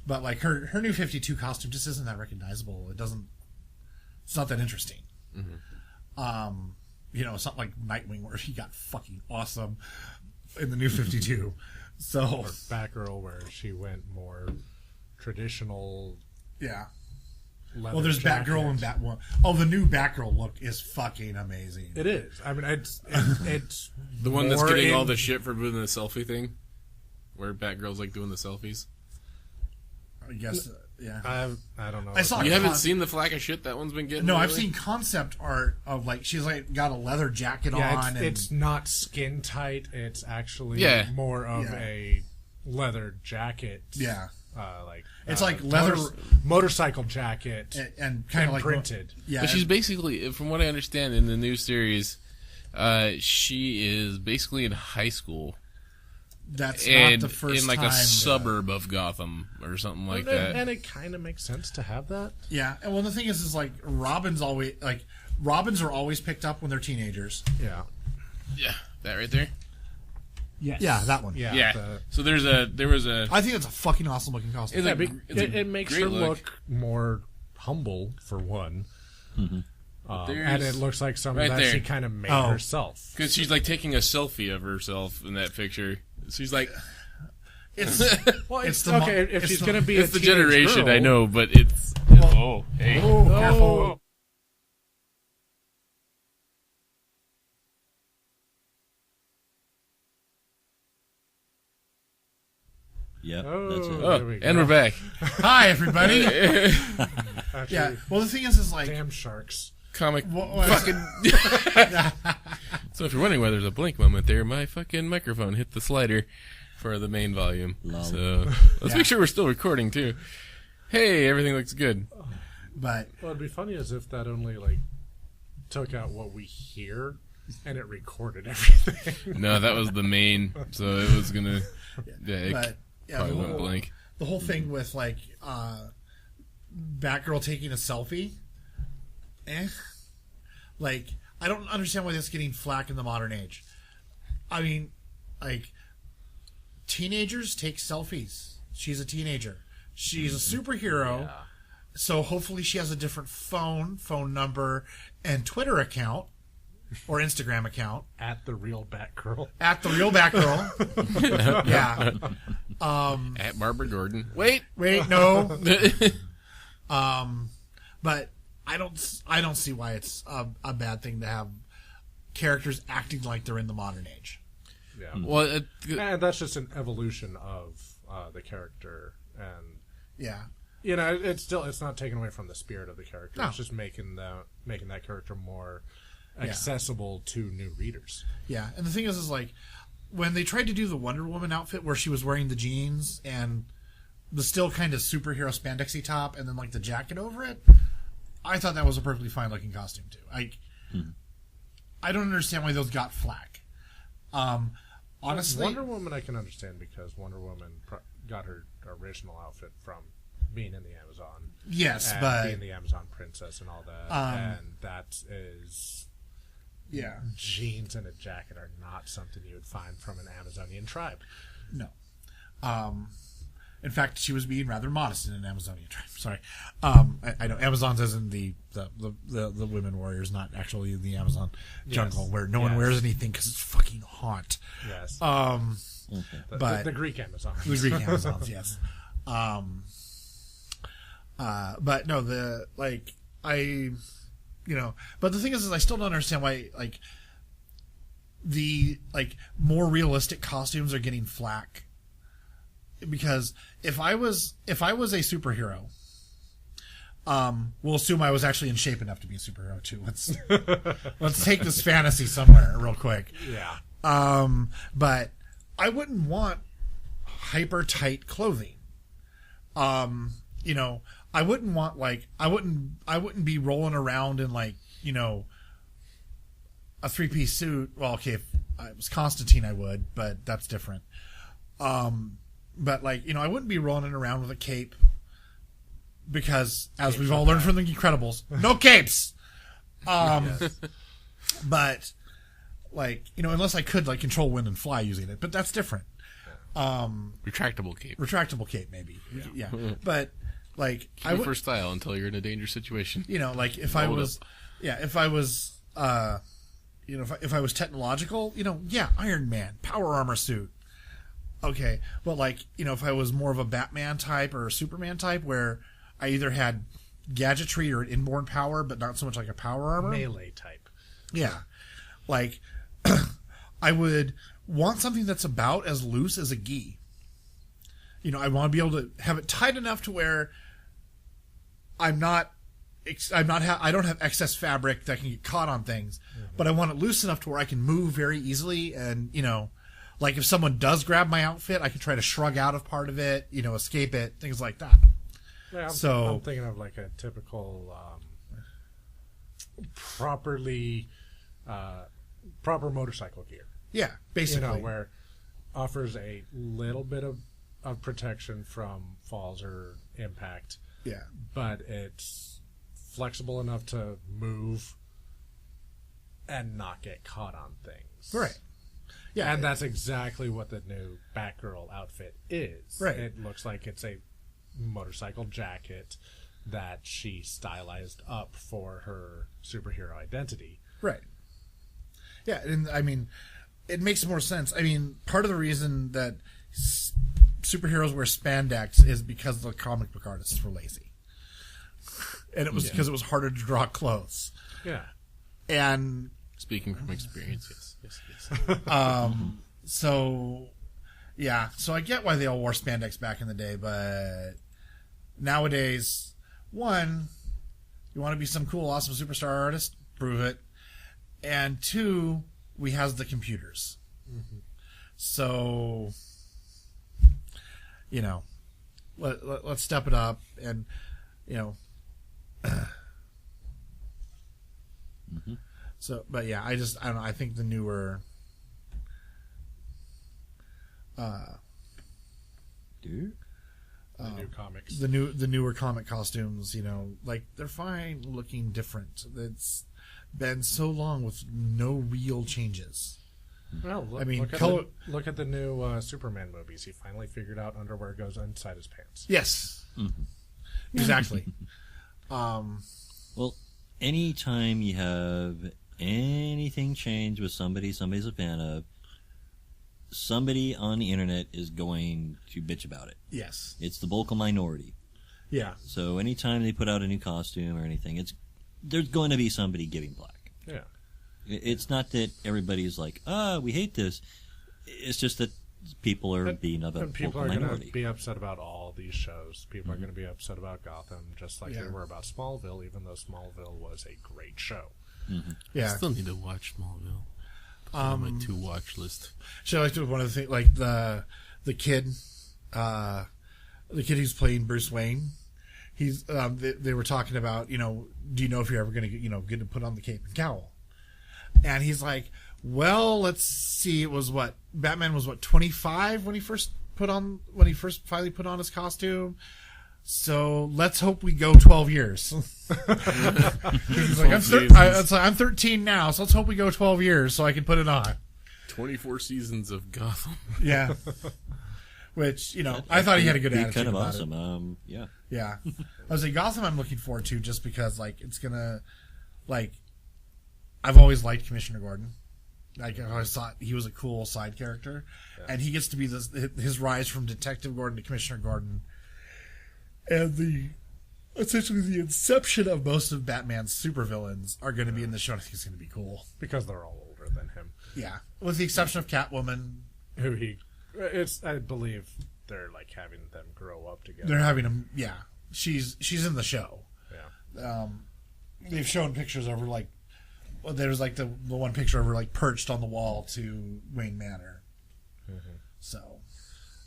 But like her new 52 costume just isn't that recognizable. It's not that interesting. You know, it's not like Nightwing where he got fucking awesome in the new 52. So Or Batgirl where she went more traditional. yeah. Leather Well, there's jacket. Batgirl and Batwoman. Oh, the new Batgirl look is fucking amazing. It is. I mean, it's The one that's more getting in- all the shit for doing the selfie thing, where Batgirl's like doing the selfies. I guess, yeah. I don't know. I saw You a haven't con- seen the flack of shit that one's been getting. No, I've lately? seen concept art of like she's like got a leather jacket Yeah, on. it's not skin tight. It's actually more of a leather jacket. Yeah. Like It's like leather- motorcycle jacket and kind of like printed. Yeah, But she's basically, from what I understand in the new series, she is basically in high school that's and not the first in like time a suburb of Gotham or something like that. And it kind of makes sense to have that. Yeah, and well, the thing is like Robins are always picked up when they're teenagers. Yeah. Yeah, that right there. Yes. Yeah, that one. Yeah. Yeah. So there was a. I think it's a fucking awesome looking costume. It's Yeah, a- it's a it makes great her look. look more humble for one. And There's- it looks like something right that there. she kind of made Oh. herself. Because she's like taking a selfie of herself in that picture. She's like, It's Well, It's it's the mo- okay if it's she's the- going to be it's a the teenage generation, girl, I know, but it's. Oh, hey. careful. Yep, Oh. that's it. Oh, There we and go. we're back. Hi, everybody. Actually, Yeah. Well, the thing is like, damn sharks. Comic what- fucking. So if you're wondering why there's a blink moment there, my fucking microphone hit the slider for the main volume. Lol. So let's Yeah. make sure we're still recording too. Hey, everything looks good. but Well, it'd be funny as if that only like took out what we hear and it recorded everything. No, that was the main. So it was gonna. Yeah, it but yeah, probably the went whole, blank. the whole thing with like Batgirl taking a selfie, like I don't understand why that's getting flack in the modern age. I mean, like teenagers take selfies. She's a teenager. She's a superhero. So hopefully she has a different phone number, and Twitter account or Instagram account At the real Batgirl. at the real Batgirl. Yeah. At Barbara Gordon. Wait. Wait, no. But I don't see why it's a bad thing to have characters acting like they're in the modern age. Yeah. Well, And that's just an evolution of the character, and Yeah. you know, it's not taken away from the spirit of the character. No. It's just making that character more accessible to new readers. Yeah. And the thing is like when they tried to do the Wonder Woman outfit where she was wearing the jeans and the still kind of superhero spandexy top and then like the jacket over it, I thought that was a perfectly fine looking costume too. I don't understand why those got flack. Honestly, Wonder Woman I can understand because Wonder Woman got her original outfit from being in the Amazon. yes, And but being the Amazon princess and all that. And that is... yeah, Jeans and a jacket are not something you would find from an Amazonian tribe. no. In fact, she was being rather modest in an Amazonian tribe. Sorry, I know Amazons as in the women warriors, not actually in the Amazon jungle where no one Yes. wears anything because it's fucking hot. Yes. But the Greek Amazon. the Greek Amazons, yes. But no, but the thing is I still don't understand why like the more realistic costumes are getting flack. Because if I was a superhero, we'll assume I was actually in shape enough to be a superhero too. Let's take this fantasy somewhere real quick. Yeah. But I wouldn't want hyper tight clothing. I wouldn't want I wouldn't be rolling around in a 3-piece suit. Well, okay, if I was Constantine I would, but that's different. But I wouldn't be rolling around with a cape because, as we've all learned from the Incredibles, no capes. But unless I could control wind and fly using it, but that's different. retractable cape. Retractable cape, maybe. Yeah, but I Keep would for style until you're in a dangerous situation. if I Hold was, if I was, if I was technological, Iron Man, power armor suit. Okay, but if I was more of a Batman type or a Superman type, where I either had gadgetry or an inborn power, but not so much like a power armor. Melee type. Yeah, I would want something that's about as loose as a gi. I want to be able to have it tight enough to where I don't have excess fabric that can get caught on things, but I want it loose enough to where I can move very easily and if someone does grab my outfit, I can try to shrug out of part of it, escape it, things like that. Yeah, I'm thinking of a typical proper motorcycle gear. Yeah, basically. Where offers a little bit of protection from falls or impact. Yeah. But it's flexible enough to move and not get caught on things. Right. Yeah, and that's exactly what the new Batgirl outfit is. Right. It looks like it's a motorcycle jacket that she stylized up for her superhero identity. Right. Yeah, and I mean, it makes more sense. I mean, part of the reason that superheroes wear spandex is because the comic book artists were lazy. And it was because it was harder to draw clothes. Yeah. And Speaking from experience, yes. so I get why they all wore spandex back in the day, but nowadays, one, you want to be some cool, awesome superstar artist, prove it. And two, we has the computers. Mm-hmm. So, let's step it up and, Mm-hmm. So, but yeah, I don't know. I think the newer, The new comics. the newer comic costumes, like they're fine looking different. It's been so long with no real changes. Well, look at the new Superman movies. He finally figured out underwear goes inside his pants. Yes, exactly. Well, anytime you have anything change with somebody's a fan of, somebody on the internet is going to bitch about it. Yes. It's the vocal minority. Yeah. So anytime they put out a new costume or anything, there's going to be somebody giving black. Yeah. It's not that everybody's like, we hate this. It's just that people are being of a and people vocal are going minority. to be upset about all these shows. People are going to be upset about Gotham, just like they were about Smallville, even though Smallville was a great show. Mm-hmm. Yeah. I still need to watch Smallville. On my to-watch list. So I like to one of the things, like the kid who's playing Bruce Wayne. He's they were talking about, do you know if you're ever going to get to put on the cape and cowl? And he's like, well, let's see. It was Batman was 25 when he first finally put on his costume. So let's hope we go 12 years. He's like, I'm 13 now, so let's hope we go 12 years so I can put it on. 24 seasons of Gotham. Yeah. Which, I thought he had a good attitude. Kind of about awesome. it. Yeah. I was like, Gotham I'm looking forward to just because, it's going to, I've always liked Commissioner Gordon. I always thought he was a cool side character. Yeah. And he gets to be his rise from Detective Gordon to Commissioner Gordon. And essentially the inception of most of Batman's supervillains are going to be in the show. I think it's going to be cool. Because they're all older than him. Yeah. With the exception of Catwoman. I believe they're having them grow up together. They're having them, yeah. She's in the show. Yeah. They've shown pictures of her, there's the one picture of her perched on the wall to Wayne Manor. Mm-hmm. So.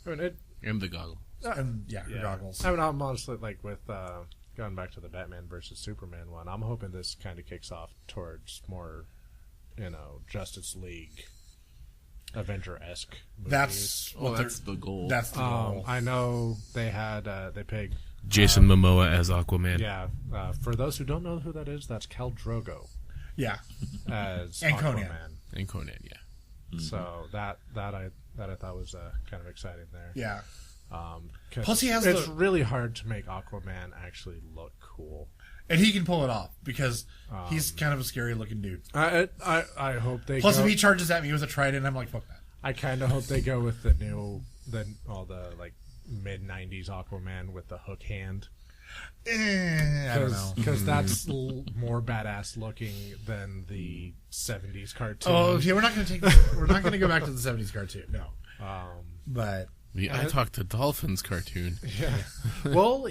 And the goggle. And her goggles. I'm honestly with going back to the Batman versus Superman one. I'm hoping this kind of kicks off towards more, Justice League, Avenger-esque movies. That's the goal. That's the goal. I know they had they picked Jason Momoa as Aquaman. Yeah. For those who don't know who that is, that's Khal Drogo. Yeah. As and Aquaman. Conan. And Conan, yeah. Mm-hmm. So that I thought was kind of exciting there. Yeah. Plus, it's really hard to make Aquaman actually look cool, and he can pull it off because he's kind of a scary looking dude. I hope they. Plus, if he charges at me with a trident, I'm like, fuck that. I kind of hope they go with the mid '90s Aquaman with the hook hand. I don't know, because that's more badass looking than the '70s cartoon. Oh, okay. We're not going to go back to the '70s cartoon. No. But. The I Talk to Dolphins cartoon. Yeah. Well,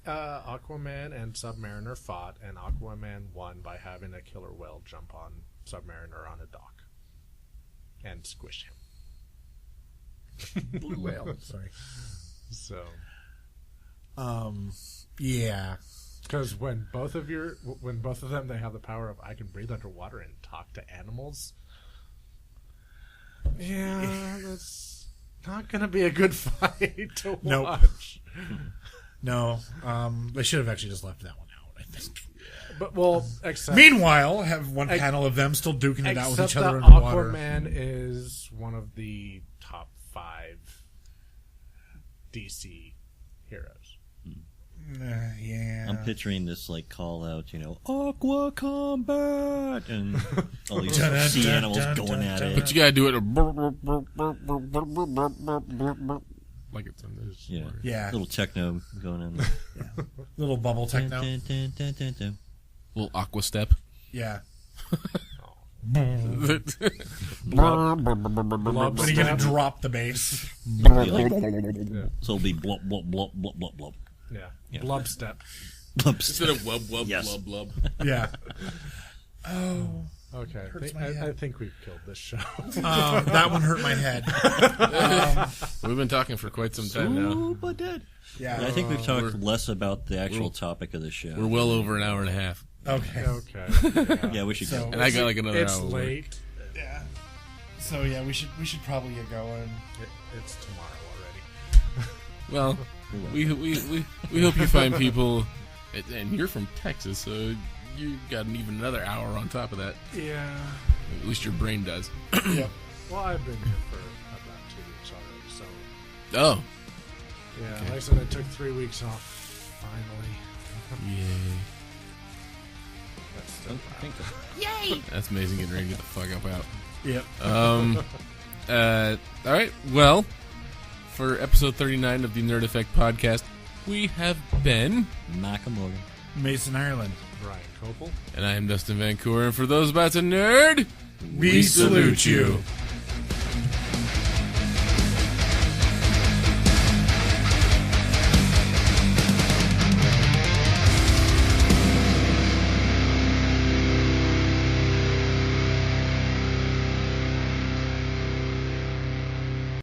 Aquaman and Submariner fought, and Aquaman won by having a killer whale jump on Submariner on a dock and squish him. Blue whale. Sorry. So. Yeah. Because when both of them, they have the power of I can breathe underwater and talk to animals. Yeah, that's not going to be a good fight to watch. No. They should have actually just left that one out, I think. But meanwhile, have one panel of them still duking it out with each other underwater. Aquaman is one of the top 5 DC heroes. Yeah. I'm picturing this like call out, Aqua Combat, and all these sea animals going at it. But you gotta do it like it's in this. Yeah. Yeah. Little techno going in. Little bubble techno. Little aqua step. Yeah. Blob But you gotta drop the bass. So it'll be blub, blub, blub, blub, blub, blub. Yeah. Blub step. Blub Instead of wub wub Yes. blub blub. Yeah. Oh. Okay. Hurts my head. I think we've killed this show. That one hurt my head. We've been talking for quite some time now. Super dead. Yeah. I think we've talked less about the actual topic of the show. We're well over an hour and a half. Okay. Okay. Yeah, we should So- go. And I got like another It's hour. late. Yeah. So yeah, we should probably get going. It's tomorrow already. Well, we hope you find people, and you're from Texas, so you got even another hour on top of that. Yeah. At least your brain does. Yep. Well, I've been here for about 2 weeks already, so Oh, yeah. Okay. Like I said, I took 3 weeks off. Finally. yay! That's still That's amazing. Getting ready to get the fuck up out. Yep. All right. Well, for episode 39 of the Nerd Effect podcast, we have been, Nakamura. Mason, Ireland. Brian Copel. and I am Dustin Vancouver. And for those about to nerd, We salute you.